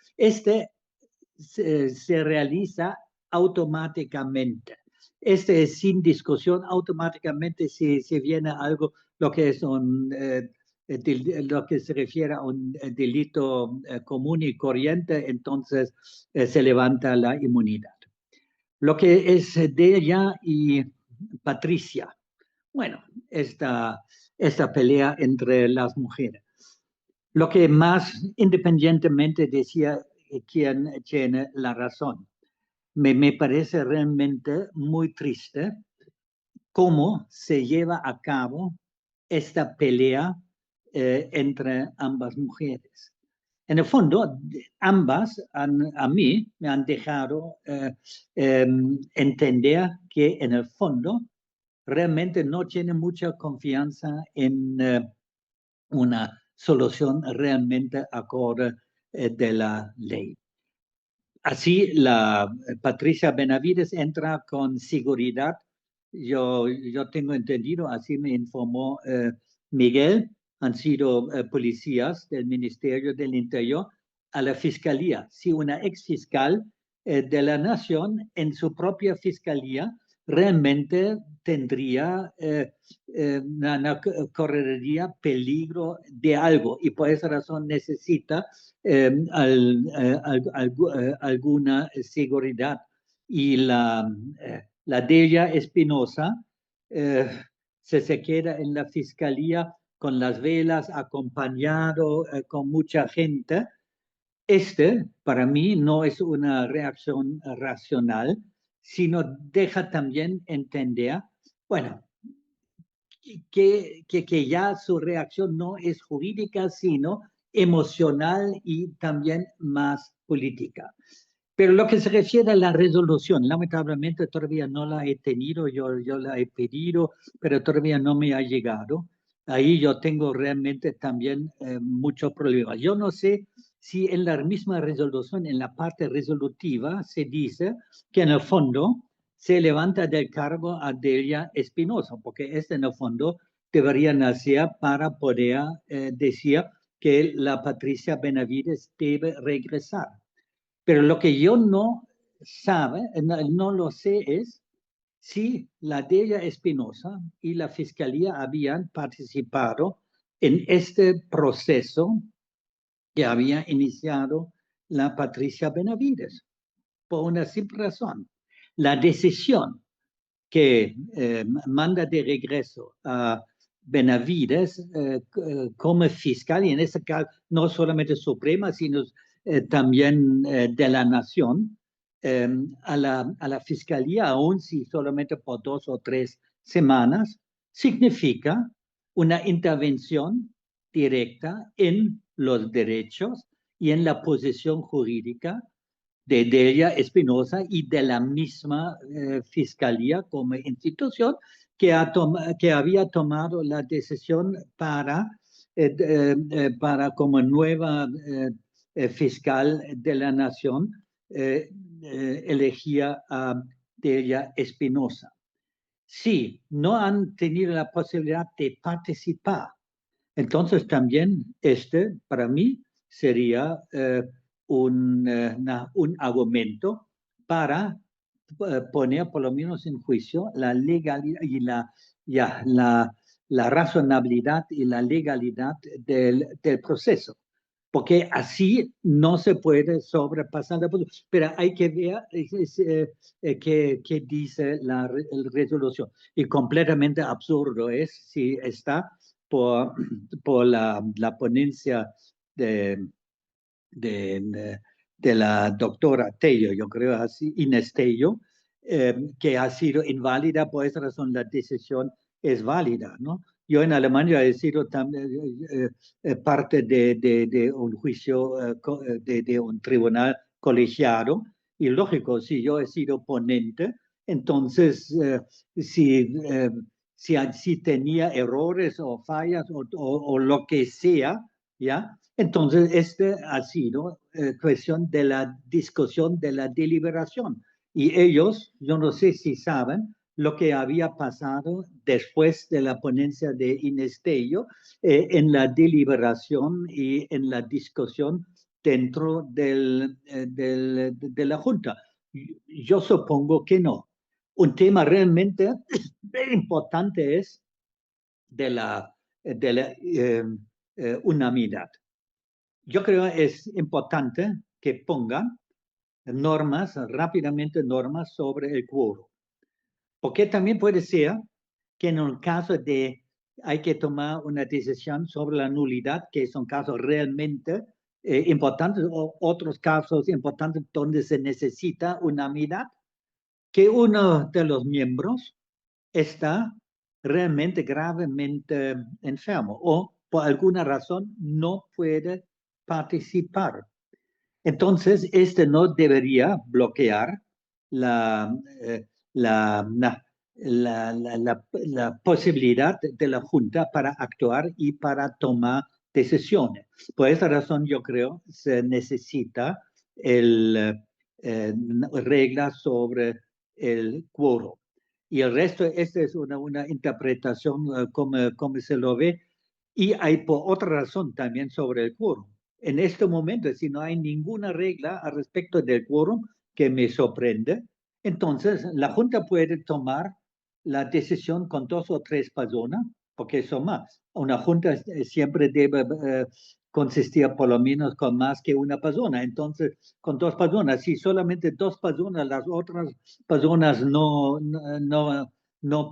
se realiza automáticamente. Es sin discusión, automáticamente si viene algo, lo que es lo que se refiere a un delito común y corriente, entonces se levanta la inmunidad. Lo que es Delia y Patricia, bueno, esta pelea entre las mujeres. Lo que más independientemente decía quién tiene la razón. Me parece realmente muy triste cómo se lleva a cabo esta pelea entre ambas mujeres. En el fondo, ambas a mí me han dejado entender que en el fondo realmente no tienen mucha confianza en una solución realmente acorde de la ley. Así, Patricia Benavides entra con seguridad. Yo tengo entendido, así me informó Miguel, han sido policías del Ministerio del Interior a la Fiscalía. Si una exfiscal de la Nación en su propia Fiscalía realmente correría peligro de algo y por esa razón necesita alguna seguridad. Y la Delia Espinosa se queda en la Fiscalía con las velas, acompañado con mucha gente. Para mí, no es una reacción racional, sino deja también entender, bueno, que ya su reacción no es jurídica, sino emocional y también más política. Pero lo que se refiere a la resolución, lamentablemente todavía no la he tenido, yo la he pedido, pero todavía no me ha llegado. Ahí yo tengo realmente también muchos problemas. Yo no sé si en la misma resolución, en la parte resolutiva, se dice que en el fondo se levanta del cargo a Delia Espinosa, porque en el fondo debería nacer para poder decir que la Patricia Benavides debe regresar. Pero lo que yo no lo sé es si la Delia Espinosa y la Fiscalía habían participado en este proceso que había iniciado la Patricia Benavides, por una simple razón. La decisión que manda de regreso a Benavides como fiscal, y en este caso no solamente Suprema, sino también de la Nación, a la Fiscalía, aún si solamente por 2 o 3 semanas, significa una intervención directa en los derechos y en la posición jurídica de Delia Espinosa y de la misma Fiscalía como institución que había tomado la decisión para como nueva fiscal de la Nación elegía a Delia Espinosa. Si no han tenido la posibilidad de participar, entonces también para mí sería un argumento para poner por lo menos en juicio la legalidad y la razonabilidad y la legalidad del proceso. porque así no se puede sobrepasar la posición. Pero hay que ver qué dice la resolución. Y completamente absurdo es si está por la ponencia de, de, de la doctora Tello, yo creo así, Inés Tello, que ha sido inválida, por esa razón la decisión es válida, ¿no? Yo en Alemania he sido también parte de un juicio, de un tribunal colegiado, y lógico, si yo he sido ponente, entonces si tenía errores o fallas o lo que sea, ¿ya? Entonces, este ha sido cuestión de la discusión, de la deliberación. Y ellos, yo no sé si saben lo que había pasado después de la ponencia de Inés Tello en la deliberación y en la discusión dentro de la Junta. Yo supongo que no. Un tema realmente importante es de la unanimidad. Yo creo que es importante que pongan rápidamente normas sobre el quórum. Porque también puede ser que en un caso de hay que tomar una decisión sobre la nulidad, que son casos realmente importantes, o otros casos importantes donde se necesita unanimidad, que uno de los miembros está realmente gravemente enfermo o por alguna razón no puede participar. Entonces, este no debería bloquear la, la posibilidad de la Junta para actuar y para tomar decisiones. Por esa razón, yo creo se necesita reglas sobre el quórum. Y el resto, esta es una interpretación como se lo ve. Y hay por otra razón también sobre el quórum. En este momento, si no hay ninguna regla al respecto del quórum, que me sorprende, entonces la Junta puede tomar la decisión con 2 o 3 personas, porque son más. Una Junta siempre debe consistir por lo menos con más que una persona. Entonces, con 2 personas, si solamente 2 personas, las otras personas no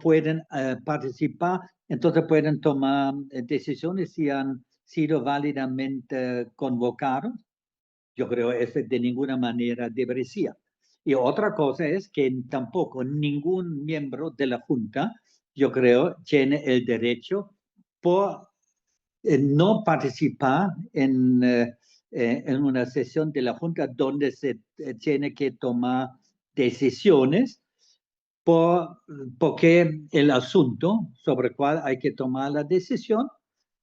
pueden participar, entonces pueden tomar decisiones si han sido válidamente convocados. Yo creo que de ninguna manera debería. Y otra cosa es que tampoco ningún miembro de la Junta, yo creo, tiene el derecho por no participar en una sesión de la Junta donde se tiene que tomar decisiones porque el asunto sobre el cual hay que tomar la decisión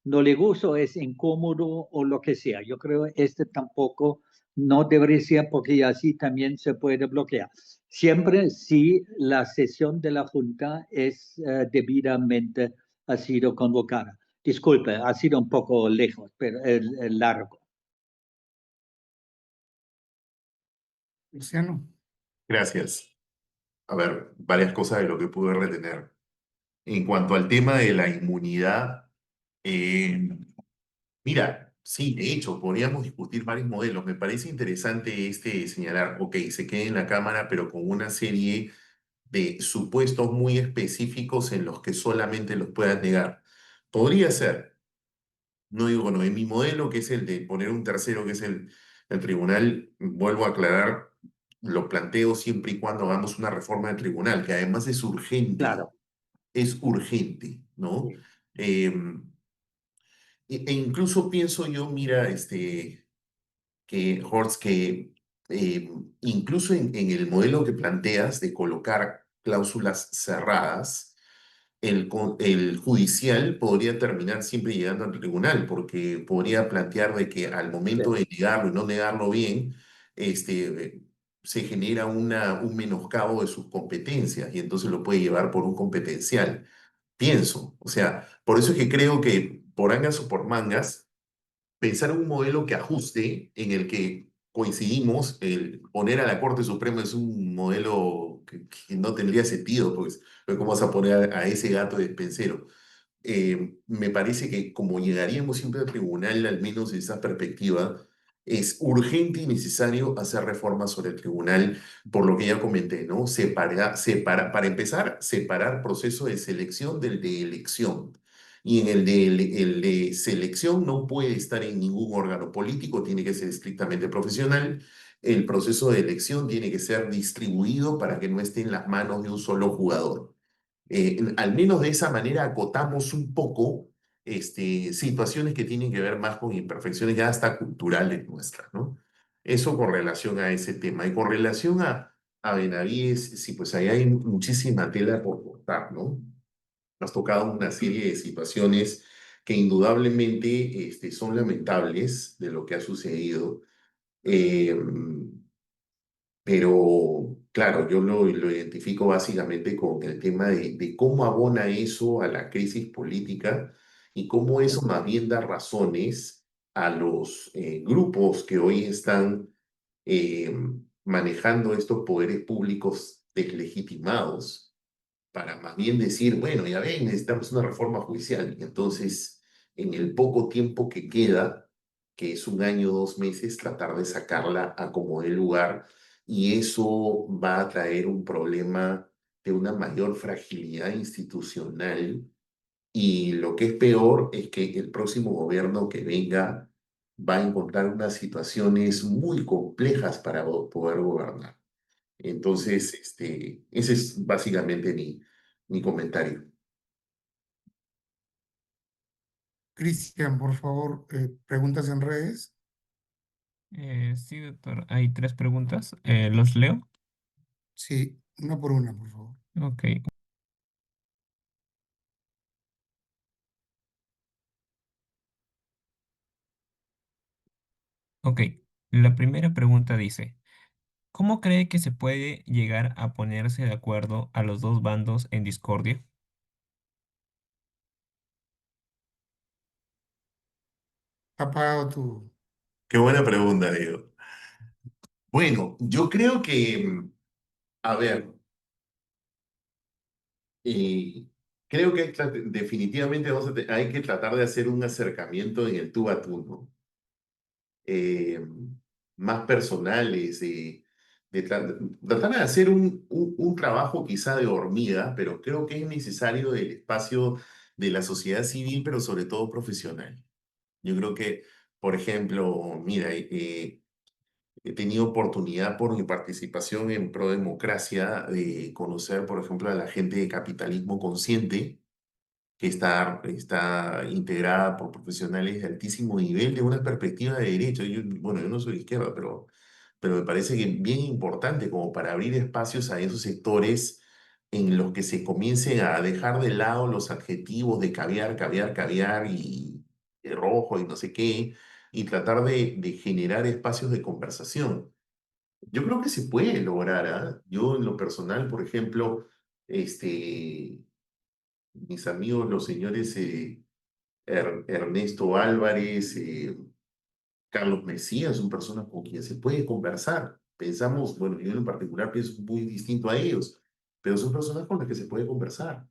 no le gusta, es incómodo o lo que sea. Yo creo que este tampoco no debería ser porque así también se puede bloquear. Siempre si la sesión de la Junta es debidamente ha sido convocada. Disculpe, ha sido un poco lejos, pero largo. Luciano. Gracias. A ver, varias cosas de lo que pude retener. En cuanto al tema de la inmunidad, eh, mira, sí, de hecho, podríamos discutir varios modelos. Me parece interesante señalar, ok, se quede en la Cámara, pero con una serie de supuestos muy específicos en los que solamente los puedas negar. Podría ser, no digo, bueno, en mi modelo, que es el de poner un tercero, que es el tribunal, vuelvo a aclarar, lo planteo siempre y cuando hagamos una reforma del tribunal, que además Claro. es urgente, ¿no? Sí. E incluso pienso yo, mira, que Horst, que incluso en el modelo que planteas de colocar cláusulas cerradas, el judicial podría terminar siempre llegando al tribunal, porque podría plantear de que al momento de negarlo y no negarlo bien, se genera un menoscabo de sus competencias y entonces lo puede llevar por un competencial. Pienso, o sea, por eso es que creo que por angas o por mangas, pensar en un modelo que ajuste, en el que coincidimos, el poner a la Corte Suprema es un modelo que no tendría sentido, pues, ¿cómo vas a poner a ese gato de despensero? me parece que como llegaríamos siempre al tribunal, al menos en esa perspectiva, es urgente y necesario hacer reformas sobre el tribunal, por lo que ya comenté, ¿no? Para empezar, separar proceso de selección del de elección. Y en el de selección no puede estar en ningún órgano político, tiene que ser estrictamente profesional. El proceso de elección tiene que ser distribuido para que no esté en las manos de un solo jugador. Al menos de esa manera acotamos un poco situaciones que tienen que ver más con imperfecciones ya hasta culturales nuestras, ¿no? Eso con relación a ese tema. Y con relación a Benavides, sí, pues ahí hay muchísima tela por cortar, ¿no? Has tocado una serie de situaciones que indudablemente son lamentables de lo que ha sucedido. Eh, pero, claro, yo lo identifico básicamente con el tema de cómo abona eso a la crisis política y cómo eso más bien da razones a los grupos que hoy están eh, manejando estos poderes públicos deslegitimados para más bien decir, bueno, ya ven, necesitamos una reforma judicial. Y entonces, en el poco tiempo que queda, que es un año, 2 meses, tratar de sacarla a como dé lugar. Y eso va a traer un problema de una mayor fragilidad institucional. Y lo que es peor es que el próximo gobierno que venga va a encontrar unas situaciones muy complejas para poder gobernar. Entonces, ese es básicamente mi comentario. Cristian, por favor, preguntas en redes. Sí, doctor. Hay 3 preguntas. ¿Los leo? Sí, una por una, por favor. Ok. Ok. La primera pregunta dice, ¿cómo cree que se puede llegar a ponerse de acuerdo a los dos bandos en discordia? Ha apagado tu... Qué buena pregunta, Diego. Bueno, yo creo que, a ver, eh, creo que definitivamente hay que tratar de hacer un acercamiento en el tú a tú, ¿no? eh, Más personales, tratar de hacer un trabajo quizá de hormiga, pero creo que es necesario del espacio de la sociedad civil, pero sobre todo profesional. Yo creo que, por ejemplo, mira, he tenido oportunidad por mi participación en Pro Democracia de conocer, por ejemplo, a la gente de Capitalismo Consciente, que está integrada por profesionales de altísimo nivel de una perspectiva de derecho. Bueno, yo no soy de izquierda, pero me parece que bien importante como para abrir espacios a esos sectores en los que se comiencen a dejar de lado los adjetivos de caviar, caviar, caviar y rojo y no sé qué, y tratar de generar espacios de conversación. Yo creo que se puede lograr, ¿ah? Yo en lo personal, por ejemplo, mis amigos, los señores Ernesto Álvarez, Carlos Mesías, son personas con quienes se puede conversar. Pensamos, bueno, yo en particular pienso muy distinto a ellos, pero son personas con las que se puede conversar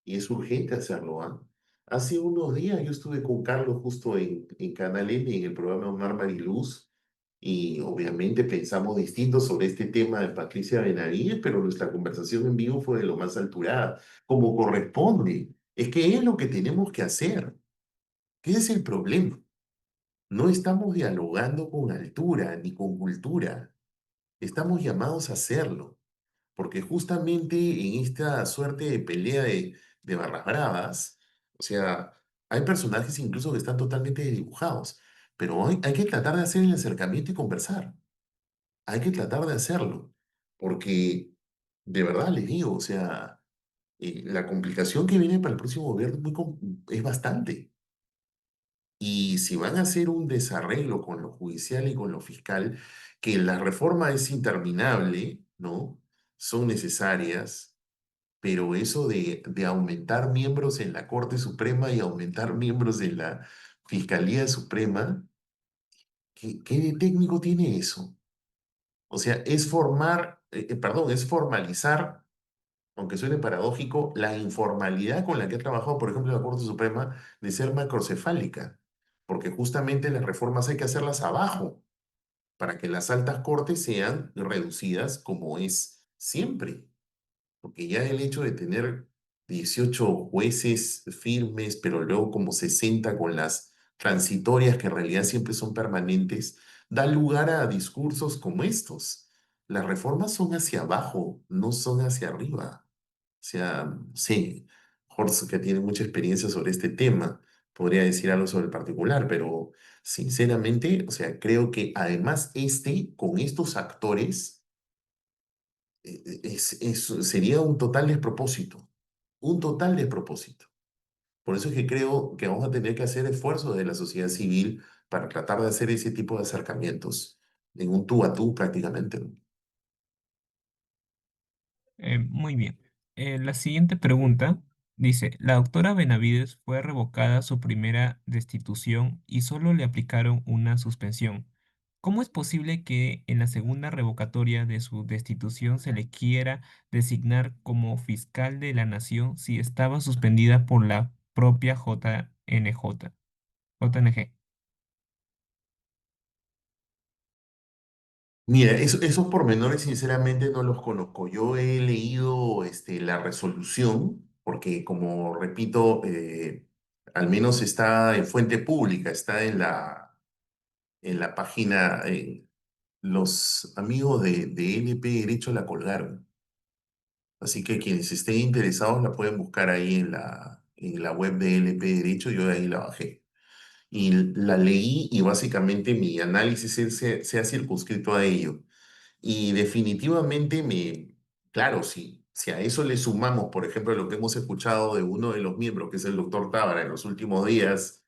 y es urgente hacerlo, ¿ah? Hace unos días yo estuve con Carlos justo en Canal N, en el programa Omar Mariluz, y obviamente pensamos distinto sobre este tema de Patricia Benavides, pero nuestra conversación en vivo fue de lo más alturada, como corresponde. Es que es lo que tenemos que hacer. ¿Qué es el problema? No estamos dialogando con altura ni con cultura. Estamos llamados a hacerlo, porque justamente en esta suerte de pelea de barras bravas, o sea, hay personajes incluso que están totalmente dibujados, pero hay que tratar de hacer el acercamiento y conversar. Hay que tratar de hacerlo, porque de verdad les digo, o sea, la complicación que viene para el próximo gobierno es bastante. Y si van a hacer un desarreglo con lo judicial y con lo fiscal, que la reforma es interminable, ¿no? Son necesarias, pero eso de aumentar miembros en la Corte Suprema y aumentar miembros en la Fiscalía Suprema, ¿qué de técnico tiene eso? O sea, es formalizar aunque suene paradójico, la informalidad con la que ha trabajado, por ejemplo, la Corte Suprema, de ser macrocefálica, porque justamente las reformas hay que hacerlas abajo, para que las altas cortes sean reducidas como es siempre. Porque ya el hecho de tener 18 jueces firmes, pero luego como 60 con las transitorias, que en realidad siempre son permanentes, da lugar a discursos como estos. Las reformas son hacia abajo, no son hacia arriba. O sea, sí, Horst, que tiene mucha experiencia sobre este tema, podría decir algo sobre el particular, pero sinceramente, o sea, creo que además con estos actores, sería un total despropósito, un total despropósito. Por eso es que creo que vamos a tener que hacer esfuerzos de la sociedad civil para tratar de hacer ese tipo de acercamientos, en un tú a tú prácticamente, ¿no? Muy bien. La siguiente pregunta dice, la doctora Benavides fue revocada su primera destitución y solo le aplicaron una suspensión. ¿Cómo es posible que en la segunda revocatoria de su destitución se le quiera designar como fiscal de la nación si estaba suspendida por la propia JNG? Mira, esos pormenores sinceramente no los conozco. Yo he leído la resolución, porque como repito, al menos está en fuente pública, está en la página, los amigos de LP Derecho la colgaron. Así que quienes estén interesados la pueden buscar ahí en la web de LP Derecho, yo de ahí la bajé. Y la leí y básicamente mi análisis se ha circunscrito a ello. Y definitivamente claro, si a eso le sumamos, por ejemplo, lo que hemos escuchado de uno de los miembros, que es el doctor Tábara, en los últimos días,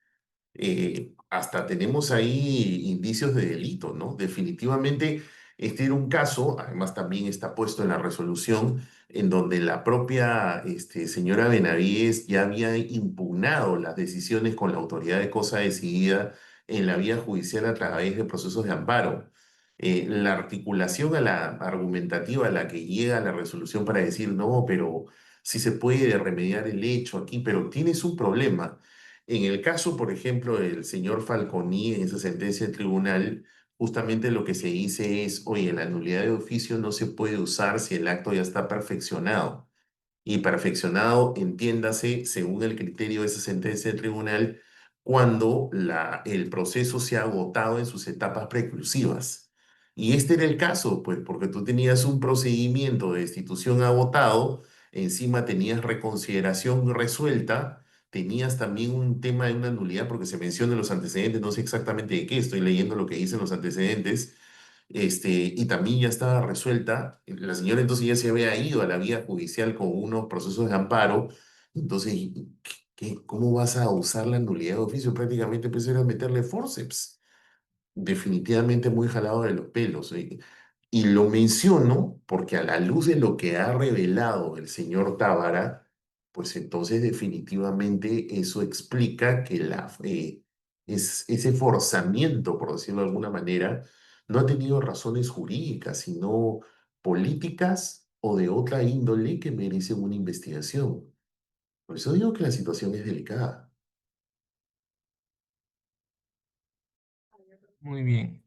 hasta tenemos ahí indicios de delito, ¿no? Definitivamente, este era un caso, además también está puesto en la resolución, en donde la propia señora Benavides ya había impugnado las decisiones con la autoridad de cosa decidida en la vía judicial a través de procesos de amparo. La articulación a la argumentativa a la que llega la resolución para decir, no, pero sí se puede remediar el hecho aquí, pero tienes un problema. En el caso, por ejemplo, del señor Falconi, en esa sentencia del tribunal, justamente lo que se dice es, oye, la nulidad de oficio no se puede usar si el acto ya está perfeccionado. Y perfeccionado, entiéndase, según el criterio de esa sentencia del tribunal, cuando el proceso se ha agotado en sus etapas preclusivas. Y este era el caso, pues, porque tú tenías un procedimiento de destitución agotado, encima tenías reconsideración resuelta, tenías también un tema de una nulidad, porque se menciona en los antecedentes, no sé exactamente de qué, estoy leyendo lo que dicen los antecedentes, y también ya estaba resuelta. La señora entonces ya se había ido a la vía judicial con unos procesos de amparo. Entonces, ¿cómo vas a usar la nulidad de oficio? Prácticamente pues era meterle forceps. Definitivamente muy jalado de los pelos. Y lo menciono porque a la luz de lo que ha revelado el señor Tábara, pues entonces definitivamente eso explica que ese forzamiento, por decirlo de alguna manera, no ha tenido razones jurídicas, sino políticas o de otra índole que merecen una investigación. Por eso digo que la situación es delicada. Muy bien.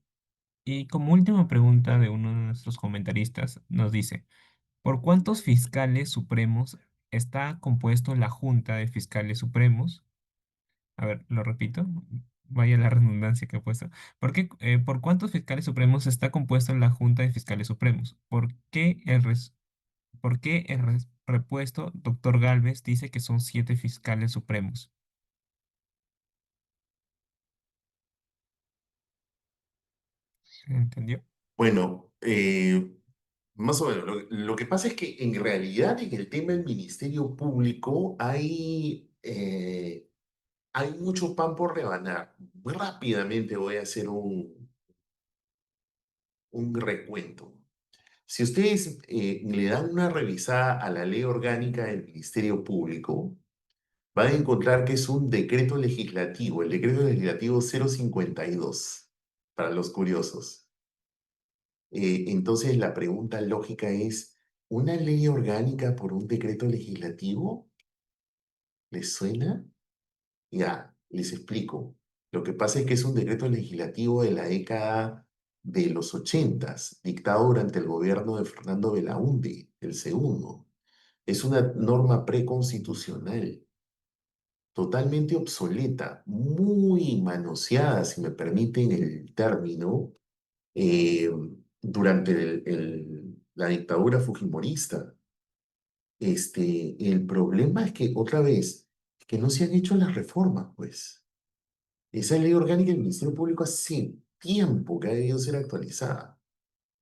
Y como última pregunta de uno de nuestros comentaristas, nos dice, ¿por cuántos fiscales supremos está compuesto la Junta de Fiscales Supremos? A ver, lo repito, vaya la redundancia que he puesto. ¿Por cuántos fiscales supremos está compuesto la Junta de Fiscales Supremos? ¿Por qué el repuesto doctor Galvez dice que son 7 fiscales supremos? ¿Se entendió? Bueno, más o menos. Lo que pasa es que en realidad en el tema del Ministerio Público hay mucho pan por rebanar. Muy rápidamente voy a hacer un recuento. Si ustedes le dan una revisada a la ley orgánica del Ministerio Público, van a encontrar que es un decreto legislativo, el decreto legislativo 052, para los curiosos. Entonces la pregunta lógica es, ¿Una ley orgánica por un decreto legislativo? ¿Les suena? Ya, les explico. Lo que pasa es que es un decreto legislativo de la década de los 80, dictado durante el gobierno de Fernando Belaúnde, el segundo. Es una norma preconstitucional, totalmente obsoleta, muy manoseada, si me permiten el término, eh, durante la dictadura fujimorista. El problema es que, otra vez, que no se han hecho las reformas, pues. Esa ley orgánica del Ministerio Público hace tiempo que ha debido ser actualizada.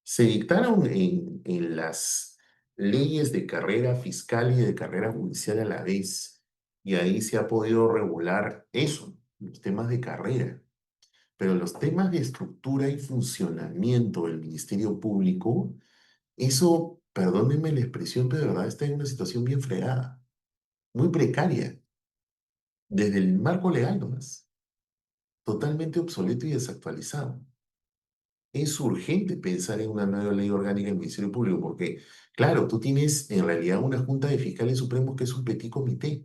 Se dictaron en las leyes de carrera fiscal y de carrera judicial a la vez, y ahí se ha podido regular eso, los temas de carrera. Pero los temas de estructura y funcionamiento del Ministerio Público, eso, perdónenme la expresión, pero de verdad está en una situación bien fregada, muy precaria, desde el marco legal nomás, totalmente obsoleto y desactualizado. Es urgente pensar en una nueva ley orgánica del Ministerio Público, porque, claro, tú tienes en realidad una Junta de Fiscales Supremos que es un petit comité.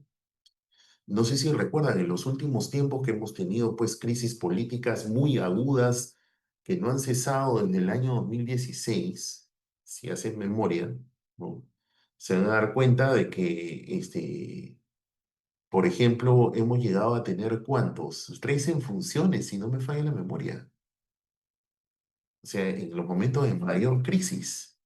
No sé si recuerdan, en los últimos tiempos que hemos tenido, pues, crisis políticas muy agudas que no han cesado desde el año 2016, si hacen memoria, ¿no? Se van a dar cuenta de que, por ejemplo, hemos llegado a tener ¿cuántos? 13 en funciones, si no me falla la memoria. O sea, en los momentos de mayor crisis.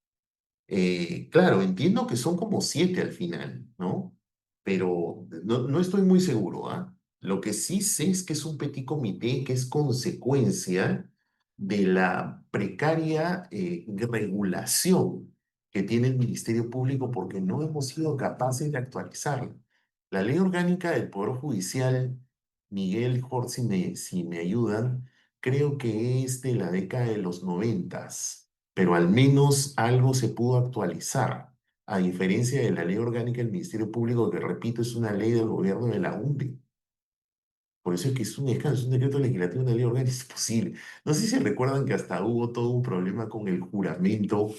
Claro, entiendo que son como 7 al final, ¿no? Pero no estoy muy seguro, ¿ah? Lo que sí sé es que es un petit comité que es consecuencia de la precaria regulación que tiene el Ministerio Público porque no hemos sido capaces de actualizarla. La ley orgánica del Poder Judicial, Miguel, Jorge, si me ayudan, creo que es de la década de los 90, pero al menos algo se pudo actualizar, a diferencia de la ley orgánica del Ministerio Público, que repito, es una ley del gobierno de la UNDE. Por eso es que es un escándalo, es un decreto legislativo, una ley orgánica, es posible. No sé si recuerdan que hasta hubo todo un problema con el juramento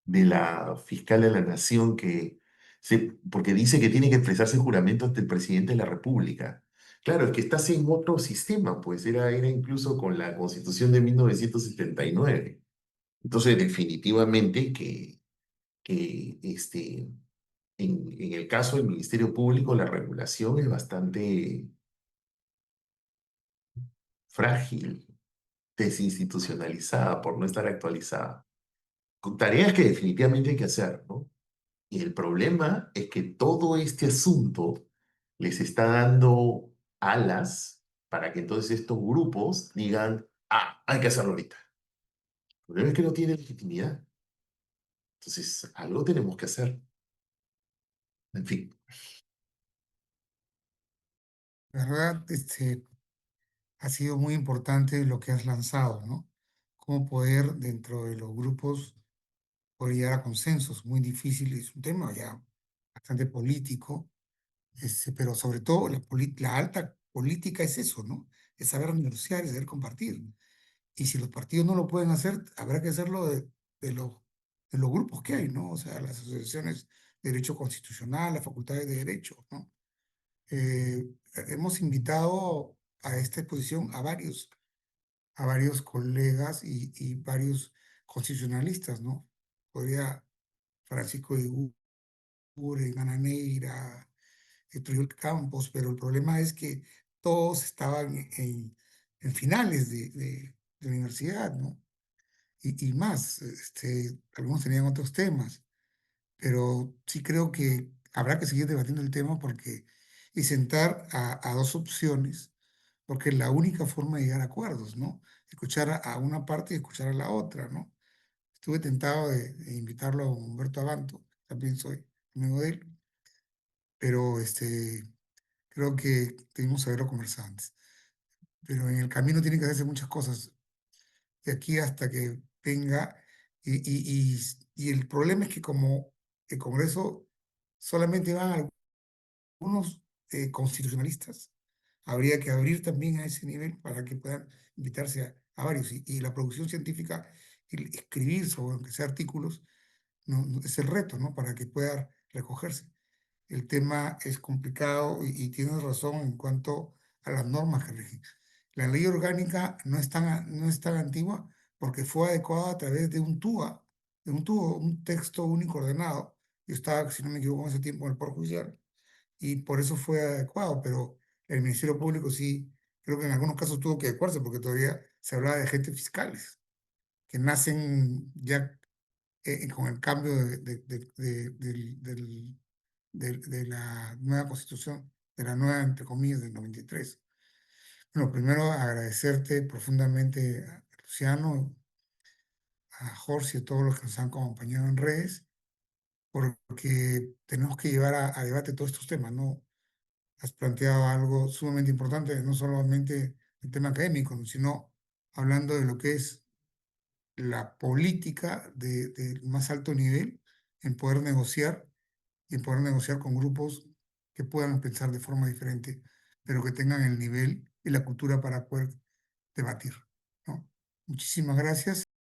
de la fiscal de la Nación, porque dice que tiene que expresarse el juramento ante el presidente de la República. Claro, es que estás en otro sistema, pues era incluso con la Constitución de 1979. Entonces, definitivamente que en el caso del Ministerio Público, la regulación es bastante frágil, desinstitucionalizada, por no estar actualizada. Con tareas que definitivamente hay que hacer, ¿no? Y el problema es que todo este asunto les está dando alas para que entonces estos grupos digan, hay que hacerlo ahorita. El problema es que no tiene legitimidad. Entonces, algo tenemos que hacer. En fin. La verdad, ha sido muy importante lo que has lanzado, ¿no? Cómo poder, dentro de los grupos, poder llegar a consensos. Muy difícil, es un tema ya bastante político, pero sobre todo la alta política es eso, ¿no? Es saber negociar, es saber compartir. Y si los partidos no lo pueden hacer, habrá que hacerlo de los, de los grupos que hay, ¿no? O sea, las asociaciones de derecho constitucional, las facultades de derecho, ¿no? Eh, Hemos invitado a esta exposición a varios colegas y varios constitucionalistas, ¿no? Podría Francisco Igure, Ana Neira, Trujillo Campos, pero el problema es que todos estaban en finales de universidad, ¿no? Y más, algunos tenían otros temas, pero sí creo que habrá que seguir debatiendo el tema y sentar a dos opciones, porque es la única forma de llegar a acuerdos, ¿no? Escuchar a una parte y escuchar a la otra, ¿no? Estuve tentado de invitarlo a Humberto Abanto, también soy amigo de él, pero creo que debimos haberlo conversado antes. Pero en el camino tienen que hacerse muchas cosas, de aquí hasta que venga, y el problema es que como el Congreso solamente van algunos constitucionalistas, habría que abrir también a ese nivel para que puedan invitarse a varios, y la producción científica, y escribir sobre, aunque sea artículos, es el reto, ¿no? Para que pueda recogerse. El tema es complicado y tienes razón en cuanto a las normas que rigen. La ley orgánica no es tan antigua porque fue adecuada a través de un TUA, un texto único ordenado. Yo estaba, si no me equivoco, en ese tiempo en el Poder Judicial y por eso fue adecuado, pero el Ministerio Público sí, creo que en algunos casos tuvo que adecuarse porque todavía se hablaba de agentes fiscales que nacen ya con el cambio de la nueva constitución, de la nueva, entre comillas, del 93. Bueno, primero agradecerte profundamente a Luciano, a Jorge y a todos los que nos han acompañado en redes, porque tenemos que llevar a debate todos estos temas, ¿no? Has planteado algo sumamente importante, no solamente el tema académico, sino hablando de lo que es la política de más alto nivel en poder negociar y poder negociar con grupos que puedan pensar de forma diferente, pero que tengan el nivel y la cultura para poder debatir, ¿no? Muchísimas gracias.